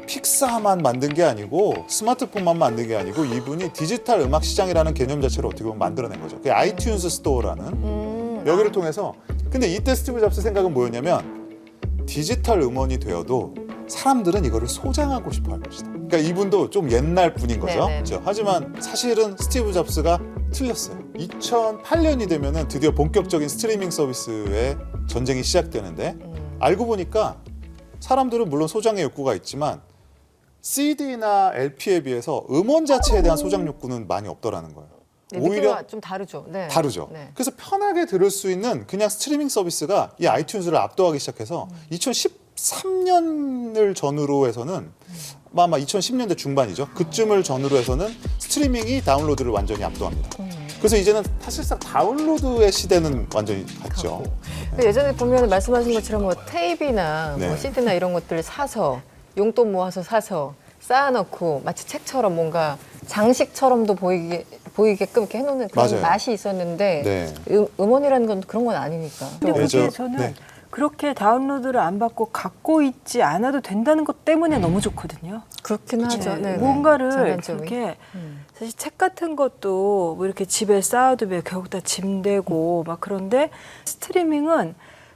픽사만 만든 게 아니고 스마트폰만 만든 게 아니고 이분이 디지털 음악 시장이라는 개념 자체를 어떻게 보면 만들어낸 거죠. 그게 아이튠즈 스토어라는 여기를 통해서. 근데 이때 스티브 잡스 생각은 뭐였냐면 디지털 음원이 되어도 사람들은 이거를 소장하고 싶어 할 것이다. 그러니까 이분도 좀 옛날 분인 거죠. 그렇죠? 하지만 사실은 스티브 잡스가 틀렸어요. 2008년이 되면은 드디어 본격적인 스트리밍 서비스의 전쟁이 시작되는데 알고 보니까 사람들은 물론 소장의 욕구가 있지만 CD나 LP에 비해서 음원 자체에 대한 소장 욕구는 많이 없더라는 거예요. 오히려 좀 다르죠. 다르죠. 그래서 편하게 들을 수 있는 그냥 스트리밍 서비스가 이 아이튠즈를 압도하기 시작해서 2013년을 전후로 해서는 아마 2010년대 중반이죠. 그쯤을 전후로 해서는 스트리밍이 다운로드를 완전히 압도합니다. 그래서 이제는 사실상 다운로드의 시대는 완전히 갔죠. 예전에 보면 말씀하신 것처럼 뭐 테이프나 뭐 CD나 이런 것들 사서 용돈 모아서 사서 쌓아놓고 마치 책처럼 뭔가 장식처럼도 보이게끔 이렇게 해놓는 그런 맞아요. 맛이 있었는데 음원이라는 건 그런 건 아니니까. 근데 그게 저는 그렇게 다운로드를 안 받고 갖고 있지 않아도 된다는 것 때문에 너무 좋거든요. 그렇긴 하죠. 뭔가를 장단점이. 그렇게 사실 책 같은 것도 뭐 이렇게 집에 쌓아두면 결국 다 짐되고 막 그런데 스트리밍은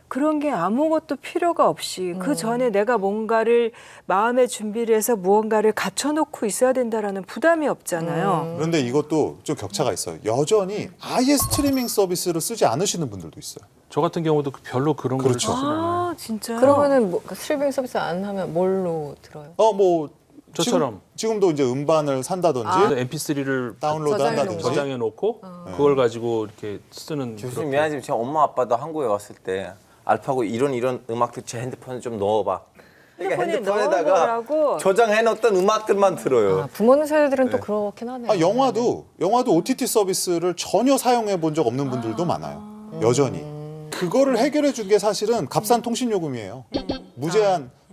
그런 게 아무것도 필요가 없이 그 전에 내가 뭔가를 마음의 준비를 해서 무언가를 갖춰놓고 있어야 된다라는 부담이 없잖아요. 그런데 이것도 좀 격차가 있어요. 여전히 아예 스트리밍 서비스를 쓰지 않으시는 분들도 있어요. 저 같은 경우도 별로 그런 걸 쓰지 않아요. 아, 진짜요? 그러면은 뭐 스트리밍 서비스 안 하면 뭘로 들어요? 뭐 저처럼. 지금도 이제 음반을 산다든지 MP3를 다운로드 한다든지 저장해 놓고 그걸 가지고 이렇게 쓰는. 교수님 미안하지만 제 엄마 아빠도 한국에 왔을 때 알파고 이런 음악들 제 핸드폰에 좀 넣어봐. 그러니까 핸드폰에다가 넣어보라고. 저장해놓던 음악들만 들어요. 부모님 세대들은 또 그렇긴 하네요. 영화도 OTT 서비스를 전혀 사용해 본 적 없는 분들도 많아요. 여전히. 그거를 해결해 준 게 사실은 값싼 통신 요금이에요.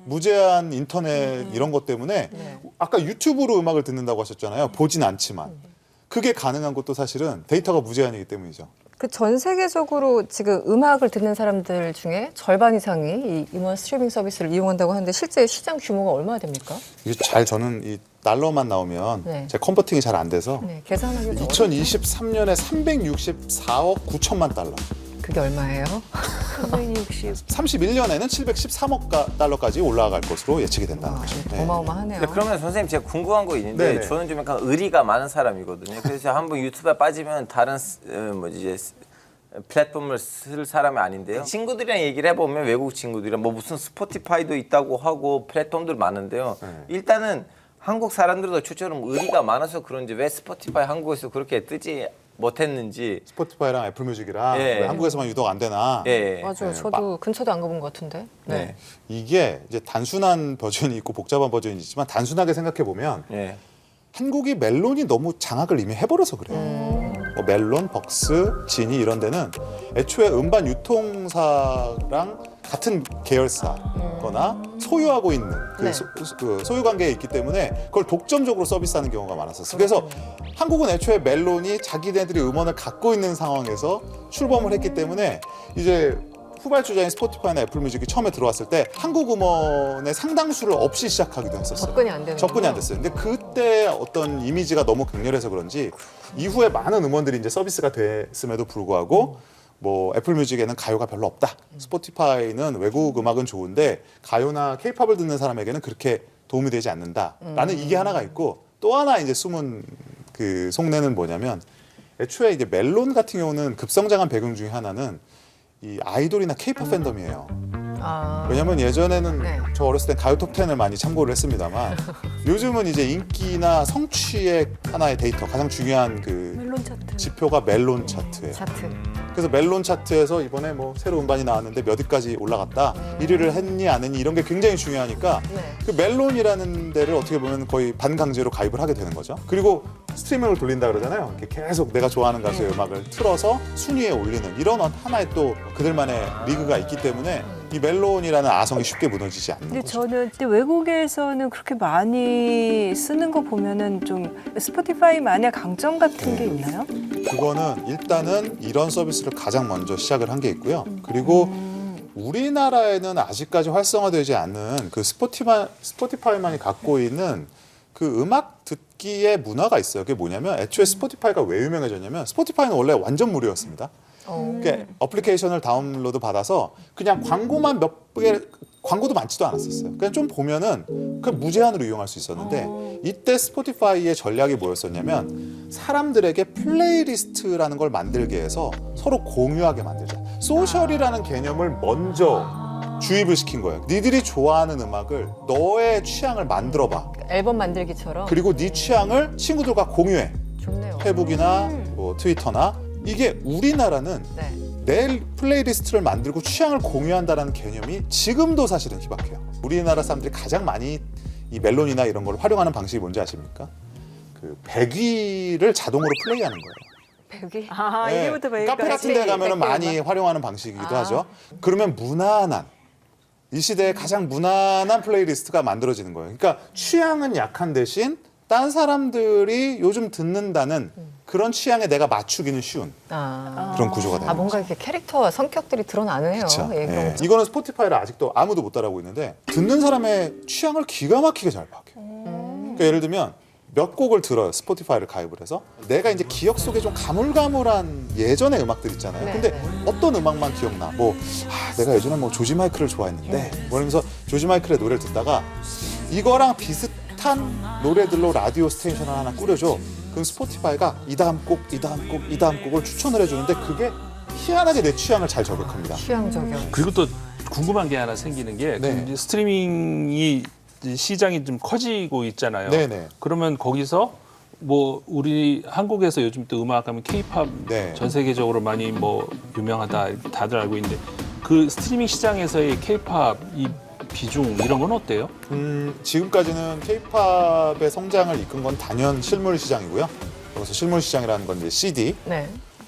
무제한 인터넷 이런 것 때문에 아까 유튜브로 음악을 듣는다고 하셨잖아요. 보진 않지만. 그게 가능한 것도 사실은 데이터가 무제한이기 때문이죠. 그 전 세계적으로 지금 음악을 듣는 사람들 중에 절반 이상이 이 음원 스트리밍 서비스를 이용한다고 하는데 실제 시장 규모가 얼마나 됩니까? 이게 저는 이 달러만 나오면 제 컨버팅이 잘 안 돼서 계산하기 좀 2023년에 364억 9천만 달러. 그게 얼마예요? 31년에는 713억 달러까지 올라갈 것으로 예측이 된다는 거죠. 어마어마하네요. 그러면 선생님 제가 궁금한 거 있는데 네네. 저는 좀 약간 의리가 많은 사람이거든요. 그래서 한번 유튜브에 빠지면 다른 플랫폼을 쓸 사람이 아닌데요. 친구들이랑 얘기를 해보면 외국 친구들이랑 뭐 무슨 스포티파이도 있다고 하고 플랫폼들 많은데요. 일단은 한국 사람들도 저처럼 의리가 많아서 그런지 왜 스포티파이 한국에서 그렇게 뜨지 못했는지. 스포티파이랑 애플뮤직이랑 왜 한국에서만 유독 안 되나. 맞아요. 저도 근처도 안 가본 것 같은데. 이게 이제 단순한 버전이 있고 복잡한 버전이 있지만 단순하게 생각해 보면 한국이 멜론이 너무 장악을 이미 해버려서 그래요. 뭐 멜론, 벅스, 지니 이런 데는 애초에 음반 유통사랑 같은 계열사거나 소유하고 있는 그 소유 관계에 있기 때문에 그걸 독점적으로 서비스하는 경우가 많았었어요. 그래서 한국은 애초에 멜론이 자기네들이 음원을 갖고 있는 상황에서 출범을 했기 때문에 이제 후발주자인 스포티파이나 애플뮤직이 처음에 들어왔을 때 한국 음원의 상당수를 없이 시작하기도 했었어요. 접근이 안 됐어요. 근데 그때 어떤 이미지가 너무 강렬해서 그런지 이후에 많은 음원들이 이제 서비스가 됐음에도 불구하고 뭐 애플뮤직에는 가요가 별로 없다. 스포티파이는 외국 음악은 좋은데 가요나 케이팝을 듣는 사람에게는 그렇게 도움이 되지 않는다라는 이게 하나가 있고 또 하나 이제 숨은 그 속내는 뭐냐면 애초에 이제 멜론 같은 경우는 급성장한 배경 중에 하나는 이 아이돌이나 케이팝 팬덤이에요. 왜냐면 예전에는 저 어렸을 땐 가요 톱10을 많이 참고를 했습니다만 요즘은 이제 인기나 성취의 하나의 데이터, 가장 중요한 그 멜론 차트. 지표가 멜론 차트예요. 그래서 멜론 차트에서 이번에 뭐 새로 음반이 나왔는데 몇 위까지 올라갔다, 1위를 했니 안 했니 이런 게 굉장히 중요하니까 그 멜론이라는 데를 어떻게 보면 거의 반강제로 가입을 하게 되는 거죠. 그리고 스트리밍을 돌린다 그러잖아요. 이렇게 계속 내가 좋아하는 가수의 음악을 틀어서 순위에 올리는 이런 하나의 또 그들만의 리그가 있기 때문에 이 멜론이라는 아성이 쉽게 무너지지 않는 근데 거죠. 저는 그때 외국에서는 그렇게 많이 쓰는 거 보면은 좀 스포티파이만의 강점 같은 게 있나요? 그거는 일단은 이런 서비스를 가장 먼저 시작을 한 게 있고요. 그리고 우리나라에는 아직까지 활성화되지 않는 그 스포티파이만이 갖고 있는 그 음악 듣기의 문화가 있어요. 그게 뭐냐면 애초에 스포티파이가 왜 유명해졌냐면 스포티파이는 원래 완전 무료였습니다. 그러니까 어플리케이션을 다운로드 받아서 그냥 광고만 몇 개, 광고도 많지도 않았었어요. 그냥 좀 보면은 그냥 무제한으로 이용할 수 있었는데 이때 스포티파이의 전략이 뭐였었냐면 사람들에게 플레이리스트라는 걸 만들게 해서 서로 공유하게 만들자. 소셜이라는 개념을 먼저 주입을 시킨 거예요. 니들이 좋아하는 음악을 너의 취향을 만들어봐. 앨범 만들기처럼. 그리고 네 취향을 친구들과 공유해. 좋네요. 페북이나 뭐 트위터나. 이게 우리나라는 내 플레이리스트를 만들고 취향을 공유한다는 개념이 지금도 사실은 희박해요. 우리나라 사람들이 가장 많이 이 멜론이나 이런 걸 활용하는 방식이 뭔지 아십니까? 그 백위를 자동으로 플레이하는 거예요. 백위? 네, 이게부터 카페 같은 데 가면은 많이 활용하는 방식이기도 하죠. 그러면 무난한, 이 시대의 가장 무난한 플레이리스트가 만들어지는 거예요. 그러니까 취향은 약한 대신 딴 사람들이 요즘 듣는다는 그런 취향에 내가 맞추기는 쉬운 그런 구조가 되는 뭔가 이렇게 캐릭터와 성격들이 드러나네요. 예. 이거는 스포티파이를 아직도 아무도 못 따라하고 있는데 듣는 사람의 취향을 기가 막히게 잘 파악해요. 그러니까 예를 들면 몇 곡을 들어요. 스포티파이를 가입을 해서 내가 이제 기억 속에 좀 가물가물한 예전의 음악들 있잖아요. 근데 어떤 음악만 기억나. 내가 예전에 뭐 조지 마이클을 좋아했는데 뭐 이러면서 조지 마이클의 노래를 듣다가 이거랑 비슷한 노래들로 라디오 스테이션을 하나 꾸려줘. 그럼 스포티파이가 이 다음 곡, 이 다음 곡, 이 다음 곡을 추천을 해주는데 그게 희한하게 내 취향을 잘 저격합니다. 취향 저격. 그리고 또 궁금한 게 하나 생기는 게 이제 스트리밍이 시장이 좀 커지고 있잖아요. 네네. 그러면 거기서 뭐 우리 한국에서 요즘 또 음악 하면 K-팝 전 세계적으로 많이 뭐 유명하다 이렇게 다들 알고 있는데 그 스트리밍 시장에서의 K-팝 이 비중 이런 건 어때요? 지금까지는 K-팝의 성장을 이끈 건 단연 실물 시장이고요. 그래서 실물 시장이라는 건 이제 CD.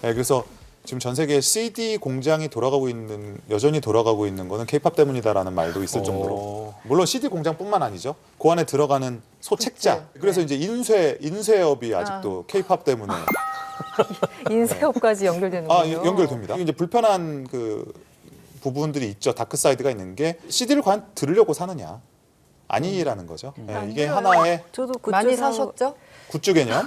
그래서 지금 전 세계 CD 공장이 여전히 돌아가고 있는 거는 K-팝 때문이다라는 말도 있을 정도로. 물론 CD 공장뿐만 아니죠. 그 안에 들어가는 소책자. 그래서 이제 인쇄업이 아직도 K-팝 때문에. 인쇄업까지 연결되는군요. 연결됩니다. 이제 불편한 그 부분들이 있죠. 다크사이드가 있는 게 CD를 과연 들으려고 사느냐. 아니라는 거죠. 이게 하나의 저도 많이 사셨죠? 굿즈 개념.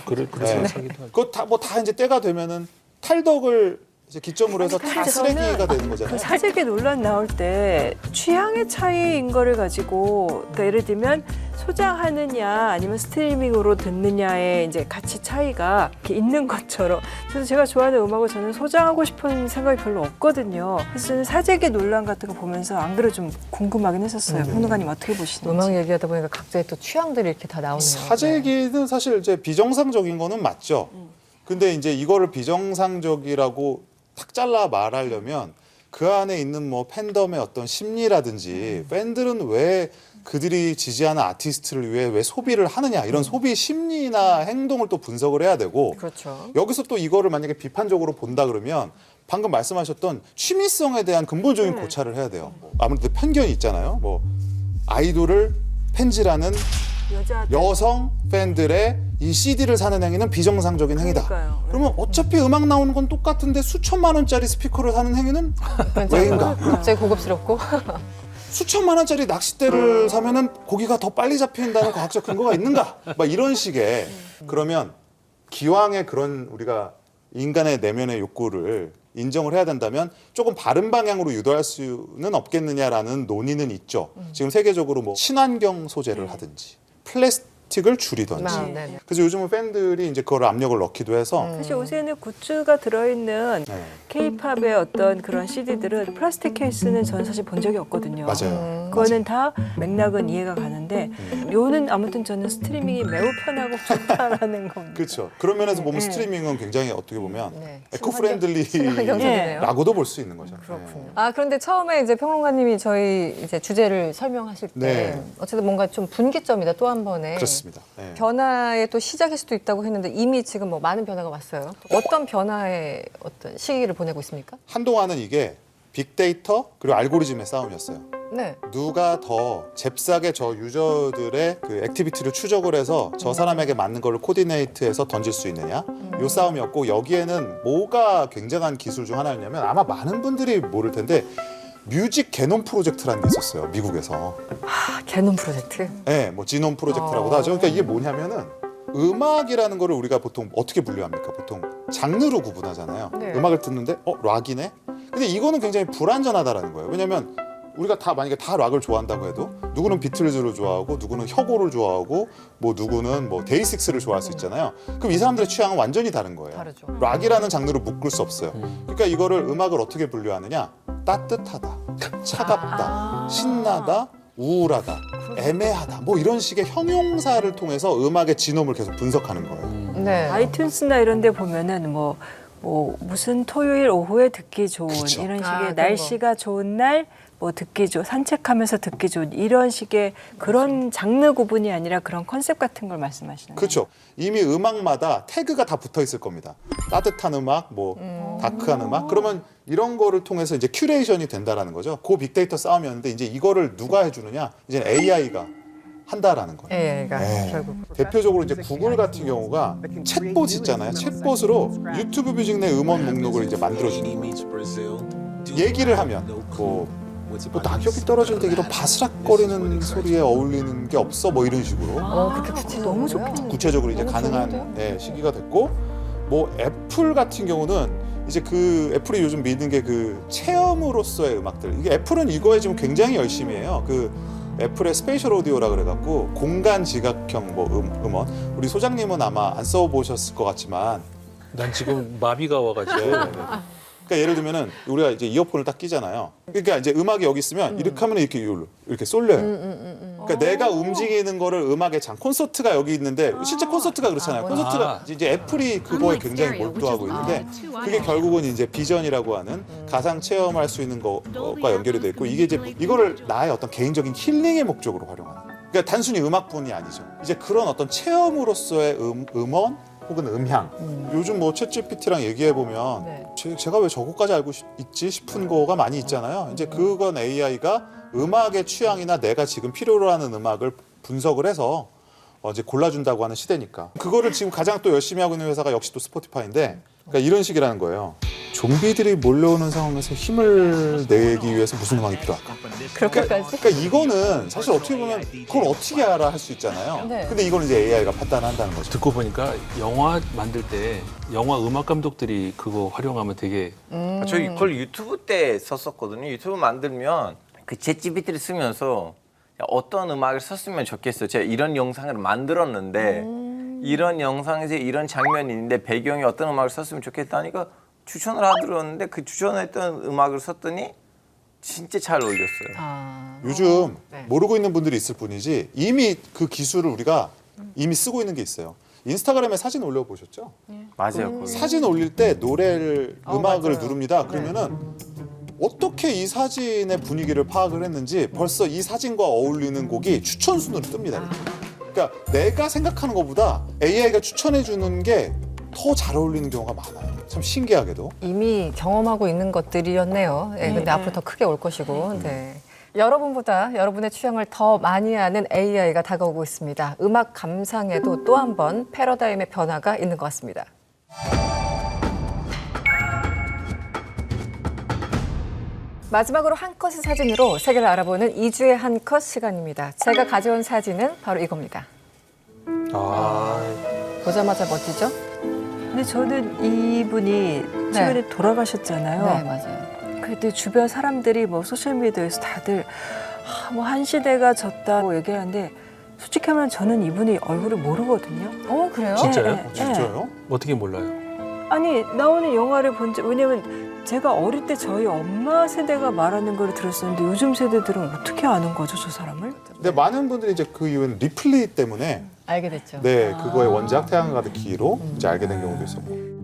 그렇죠. 그거 다 이제 때가 되면은 탈덕을 이제 기점으로 해서 다 쓰레기가 되는 거잖아요. 그 사재기 논란 나올 때 취향의 차이인 거를 가지고 그러니까 예를 들면 소장하느냐 아니면 스트리밍으로 듣느냐의 이제 가치 차이가 이렇게 있는 것처럼 저도 제가 좋아하는 음악을 저는 소장하고 싶은 생각이 별로 없거든요. 그래서 저는 사재기 논란 같은 거 보면서 안 그래도 좀 궁금하긴 했었어요. 평론가님 어떻게 보시는지. 음악 얘기하다 보니까 각자의 또 취향들이 이렇게 다 나오네요. 사재기는 사실 이제 비정상적인 거는 맞죠. 근데 이제 이거를 비정상적이라고 탁 잘라 말하려면 그 안에 있는 뭐 팬덤의 어떤 심리라든지 팬들은 왜 그들이 지지하는 아티스트를 위해 왜 소비를 하느냐 이런 소비 심리나 행동을 또 분석을 해야 되고 여기서 또 이거를 만약에 비판적으로 본다 그러면 방금 말씀하셨던 취미성에 대한 근본적인 고찰을 해야 돼요. 아무래도 편견이 있잖아요. 뭐 아이돌을 팬지라는 여성 팬들의 이 CD를 사는 행위는 비정상적인 행위다. 그러면 어차피 음악 나오는 건 똑같은데 수천만 원짜리 스피커를 사는 행위는 왜인가? 갑자기 고급스럽고. 수천만 원짜리 낚싯대를 사면은 고기가 더 빨리 잡힌다는 과학적 근거가 있는가? 막 이런 식의. 그러면 기왕에 그런 우리가 인간의 내면의 욕구를 인정을 해야 된다면 조금 바른 방향으로 유도할 수는 없겠느냐라는 논의는 있죠. 지금 세계적으로 뭐 친환경 소재를 하든지 틱을 줄이던지. 그래서 요즘은 팬들이 이제 그걸 압력을 넣기도 해서 사실 요새는 굿즈가 들어있는 K-팝의 어떤 그런 CD들은 플라스틱 케이스는 저는 사실 본 적이 없거든요. 맞아요. 그거는 다 맥락은 이해가 가는데 요는 아무튼 저는 스트리밍이 매우 편하고 좋다라는 겁니다. 그렇죠. 그런 면에서 보면 스트리밍은 굉장히 어떻게 보면 에코프렌들리라고도 볼 수 있는 거죠. 그렇군요. 아, 그런데 처음에 이제 평론가님이 저희 이제 주제를 설명하실 때 어쨌든 뭔가 좀 분기점이다 또 한 번에. 그렇습니다. 네. 변화의 또 시작일 수도 있다고 했는데 이미 지금 뭐 많은 변화가 왔어요. 어떤 변화의 어떤 시기를 보내고 있습니까? 한동안은 이게 빅데이터 그리고 알고리즘의 싸움이었어요. 네. 누가 더 잽싸게 저 유저들의 그 액티비티를 추적을 해서 저 사람에게 맞는 걸 코디네이트해서 던질 수 있느냐 요 싸움이었고 여기에는 뭐가 굉장한 기술 중 하나였냐면 아마 많은 분들이 모를 텐데 뮤직 게놈 프로젝트라는 게 있었어요. 미국에서. 아, 게놈 프로젝트? 네, 뭐 지놈 프로젝트라고도 하죠. 그러니까 이게 뭐냐면은 음악이라는 거를 우리가 보통 어떻게 분류합니까? 보통 장르로 구분하잖아요. 네. 음악을 듣는데 락이네? 근데 이거는 굉장히 불완전하다라는 거예요. 왜냐면 우리가 다 만약에 다 락을 좋아한다고 해도 누구는 비틀즈를 좋아하고 누구는 혁오를 좋아하고 뭐 누구는 뭐 데이식스를 좋아할 수 있잖아요. 그럼 이 사람들의 취향은 완전히 다른 거예요. 다르죠. 락이라는 장르로 묶을 수 없어요. 그러니까 이거를 음악을 어떻게 분류하느냐? 따뜻하다, 차갑다, 신나다, 우울하다, 애매하다 뭐 이런 식의 형용사를 통해서 음악의 지놈을 계속 분석하는 거예요. 네. 아이튠스나 이런 데 보면은 뭐 무슨 토요일 오후에 듣기 좋은 그쵸. 이런 식의 날씨가 좋은 날 뭐 듣기 좋은 산책하면서 듣기 좋은 이런 식의 그런 장르 구분이 아니라 그런 컨셉 같은 걸 말씀하시는 거예요. 그렇죠. 이미 음악마다 태그가 다 붙어 있을 겁니다. 따뜻한 음악, 뭐 다크한 음악. 그러면 이런 거를 통해서 이제 큐레이션이 된다라는 거죠. 그 빅데이터 싸움이었는데 이제 이거를 누가 해주느냐? 이제 AI가 한다라는 거예요. AI가 결국. 대표적으로 이제 구글 같은 경우가 챗봇 있잖아요. 챗봇으로 유튜브 뮤직 내 음원 목록을 이제 만들어주는 거예요. 얘기를 하면 뭐 낙엽이 떨어질 때 이런 바스락거리는 소리에 어울리는 게 없어? 뭐 이런 식으로. 그렇게 구체적으로. 너무 좋겠네요. 구체적으로 이제 가능한 시기가 됐고 뭐 애플 같은 경우는 이제 그 애플이 요즘 믿는 게 그 체험으로서의 음악들. 이게 애플은 이거에 지금 굉장히 열심히 해요. 그 애플의 스페이셜 오디오라 그래갖고 공간 지각형 뭐 음원. 우리 소장님은 아마 안 써보셨을 것 같지만 난 지금 마비가 와가지고. 그러니까 예를 들면은 우리가 이제 이어폰을 딱 끼잖아요. 그러니까 이제 음악이 여기 있으면 이렇게 하면 이렇게 쏠려요. 그러니까 내가 움직이는 거를 음악의 장 콘서트가 여기 있는데 실제 콘서트가 그렇잖아요. 콘서트가 이제 애플이 그거에 굉장히 몰두하고 있는데 그게 결국은 이제 비전이라고 하는 가상 체험할 수 있는 거가 연결이 돼 있고 이게 이제 이거를 나의 어떤 개인적인 힐링의 목적으로 활용하는. 그러니까 단순히 음악뿐이 아니죠. 이제 그런 어떤 체험으로서의 음원 혹은 음향. 요즘 뭐 챗GPT랑 얘기해 보면 제가 왜 저거까지 알고 있지 싶은 거가 많이 있잖아요. 이제 그건 AI가 음악의 취향이나 내가 지금 필요로 하는 음악을 분석을 해서 이제 골라준다고 하는 시대니까. 그거를 지금 가장 또 열심히 하고 있는 회사가 역시 또 스포티파이인데 그러니까 이런 식이라는 거예요. 좀비들이 몰려오는 상황에서 힘을 내기 위해서 무슨 음악이 필요할까? 그렇게까지? 그러니까 이거는 사실 어떻게 보면 그걸 어떻게 알아 할 수 있잖아요. 네. 근데 이걸 이제 AI가 판단한다는 거죠. 듣고 보니까 영화 만들 때 영화 음악 감독들이 그거 활용하면 되게 저 이걸 유튜브 때 썼었거든요. 유튜브 만들면 그 챗GPT를 쓰면서 어떤 음악을 썼으면 좋겠어요. 제가 이런 영상을 만들었는데 이런 영상에서 이런 장면이 있는데 배경에 어떤 음악을 썼으면 좋겠다니까 추천을 하더랬는데 그 추천했던 음악을 썼더니 진짜 잘 어울렸어요. 요즘 모르고 있는 분들이 있을 뿐이지 이미 그 기술을 우리가 이미 쓰고 있는 게 있어요. 인스타그램에 사진 올려보셨죠? 맞아요. 사진 올릴 때 노래를 음악을 누릅니다. 그러면은 어떻게 이 사진의 분위기를 파악을 했는지 벌써 이 사진과 어울리는 곡이 추천 순으로 뜹니다. 그러니까 내가 생각하는 것보다 AI가 추천해 주는 게 더 잘 어울리는 경우가 많아요. 참 신기하게도. 이미 경험하고 있는 것들이었네요. 근데 앞으로 더 크게 올 것이고. 네. 여러분보다 여러분의 취향을 더 많이 아는 AI가 다가오고 있습니다. 음악 감상에도 또 한 번 패러다임의 변화가 있는 것 같습니다. 마지막으로 한 컷의 사진으로 세계를 알아보는 2주의 한 컷 시간입니다. 제가 가져온 사진은 바로 이겁니다. 보자마자 멋지죠? 근데 저는 이분이 최근에 돌아가셨잖아요. 네, 맞아요. 그때 주변 사람들이 뭐 소셜미디어에서 다들 뭐 한 시대가 졌다고 얘기하는데 솔직히 하면 저는 이분의 얼굴을 모르거든요. 그래요? 진짜요? 네, 진짜요? 어떻게 몰라요? 아니 나오는 영화를 왜냐면 제가 어릴 때 저희 엄마 세대가 말하는 걸 들었었는데 요즘 세대들은 어떻게 아는 거죠, 저 사람을? 근데 많은 분들이 이제 그 이후엔 리플리 때문에 알게 됐죠. 네, 그거의 원작 태양과 같은 기로 이제 알게 된 경우도 있었고.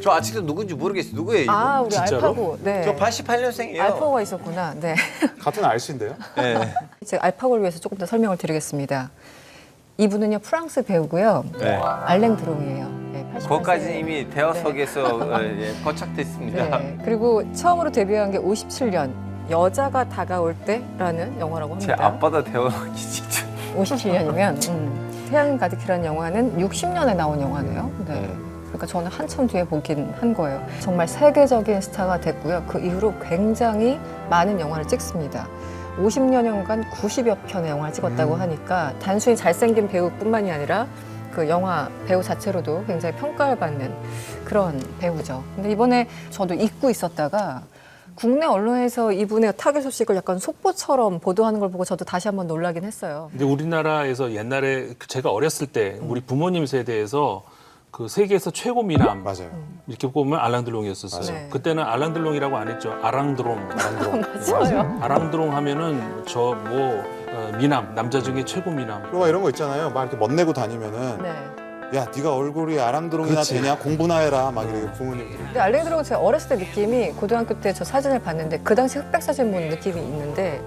저 아직도 누군지 모르겠어요. 누구예요, 이거? 우리 진짜로? 알파고. 네. 저 88년생이에요. 알파고가 있었구나. 네. 같은 알씨인데요? 네. 제가 알파고를 위해서 조금 더 설명을 드리겠습니다. 이분은요 프랑스 배우고요. 네. 알랭 드롱이에요. 네, 88세. 거기까지 이미 대화석에서 거착됐습니다. 네. 그리고 처음으로 데뷔한 게 57년 여자가 다가올 때라는 영화라고 제 합니다. 아빠도 대화하기 진짜. 57년이면 태양 가득히라는 영화는 60년에 나온 영화네요. 네. 그러니까 저는 한참 뒤에 보긴 한 거예요. 정말 세계적인 스타가 됐고요. 그 이후로 굉장히 많은 영화를 찍습니다. 50여 년간 90여 편의 영화를 찍었다고 하니까 단순히 잘생긴 배우뿐만이 아니라 그 영화 배우 자체로도 굉장히 평가를 받는 그런 배우죠. 근데 이번에 저도 잊고 있었다가 국내 언론에서 이분의 타계 소식을 약간 속보처럼 보도하는 걸 보고 저도 다시 한번 놀라긴 했어요. 근데 우리나라에서 옛날에 제가 어렸을 때 우리 부모님 세대에서 그 세계에서 최고 미남 맞아요. 이렇게 보면 알랑 드롱이었었어요. 네. 그때는 알랑 드롱이라고 안 했죠. 아랑드롱. 맞아요. 아랑드롱 하면은 저 미남 남자 중에 최고 미남. 그리고 막 이런 거 있잖아요. 막 이렇게 멋내고 다니면은 네. 야, 네가 얼굴이 아랑드롱이나 그치. 되냐? 공부나 해라. 막 이렇게 부모님들이. 근데 알랭 드롱은 제가 어렸을 때 느낌이 고등학교 때 저 사진을 봤는데 그 당시 흑백 사진 본 느낌이 있는데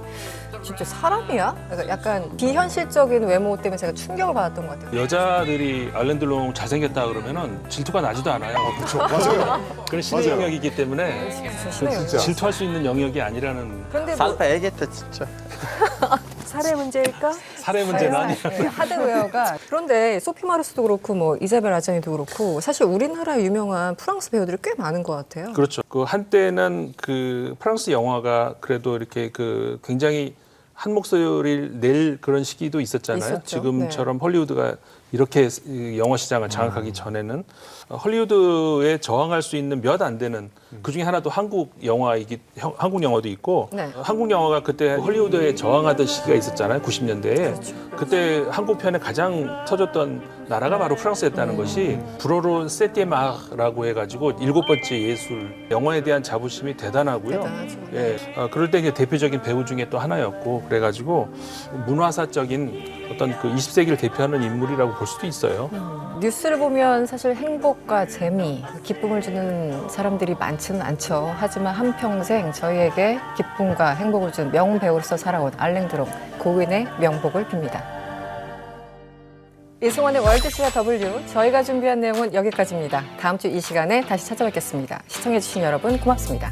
진짜 사람이야? 그러니까 약간 비현실적인 외모 때문에 제가 충격을 받았던 것 같아요. 여자들이 알랭 드롱 잘생겼다 그러면은 질투가 나지도 않아요. 그렇죠. 맞아요. 그건 신의 맞아요. 영역이기 때문에 신의 영역. 질투할 수 있는 영역이 아니라는. 그런데 살파 얘기했다 진짜. 살해 문제일까? 살해 문제는 아니야. 네, 하드웨어가. 그런데 소피 마르스도 그렇고 뭐 이자벨 아장이도 그렇고 사실 우리나라 유명한 프랑스 배우들이 꽤 많은 것 같아요. 그렇죠. 그 한때는 그 프랑스 영화가 그래도 이렇게 그 굉장히 한 목소리를 낼 그런 시기도 있었잖아요. 있었죠. 지금처럼 헐리우드가 이렇게 영화 시장을 장악하기 전에는 헐리우드에 저항할 수 있는 몇 안 되는 그 중에 하나도 한국 영화도 있고 네. 한국 영화가 그때 헐리우드에 저항하던 시기가 있었잖아요. 90년대에. 그때 한국 편에 가장 터졌던 나라가 바로 프랑스였다는 것이 불어로 세티마라고 해가지고 7번째 예술 영화에 대한 자부심이 대단하고요. 대단하죠. 예, 그럴 때 이제 대표적인 배우 중에 또 하나였고 그래가지고 문화사적인 어떤 그 20세기를 대표하는 인물이라고 볼 수도 있어요. 뉴스를 보면 사실 행복과 재미, 기쁨을 주는 사람들이 많지는 않죠. 하지만 한평생 저희에게 기쁨과 행복을 준 명배우로서 살아온 알랭 드롱 고인의 명복을 빕니다. 이승원의 월드시사 W, 저희가 준비한 내용은 여기까지입니다. 다음 주 이 시간에 다시 찾아뵙겠습니다. 시청해주신 여러분 고맙습니다.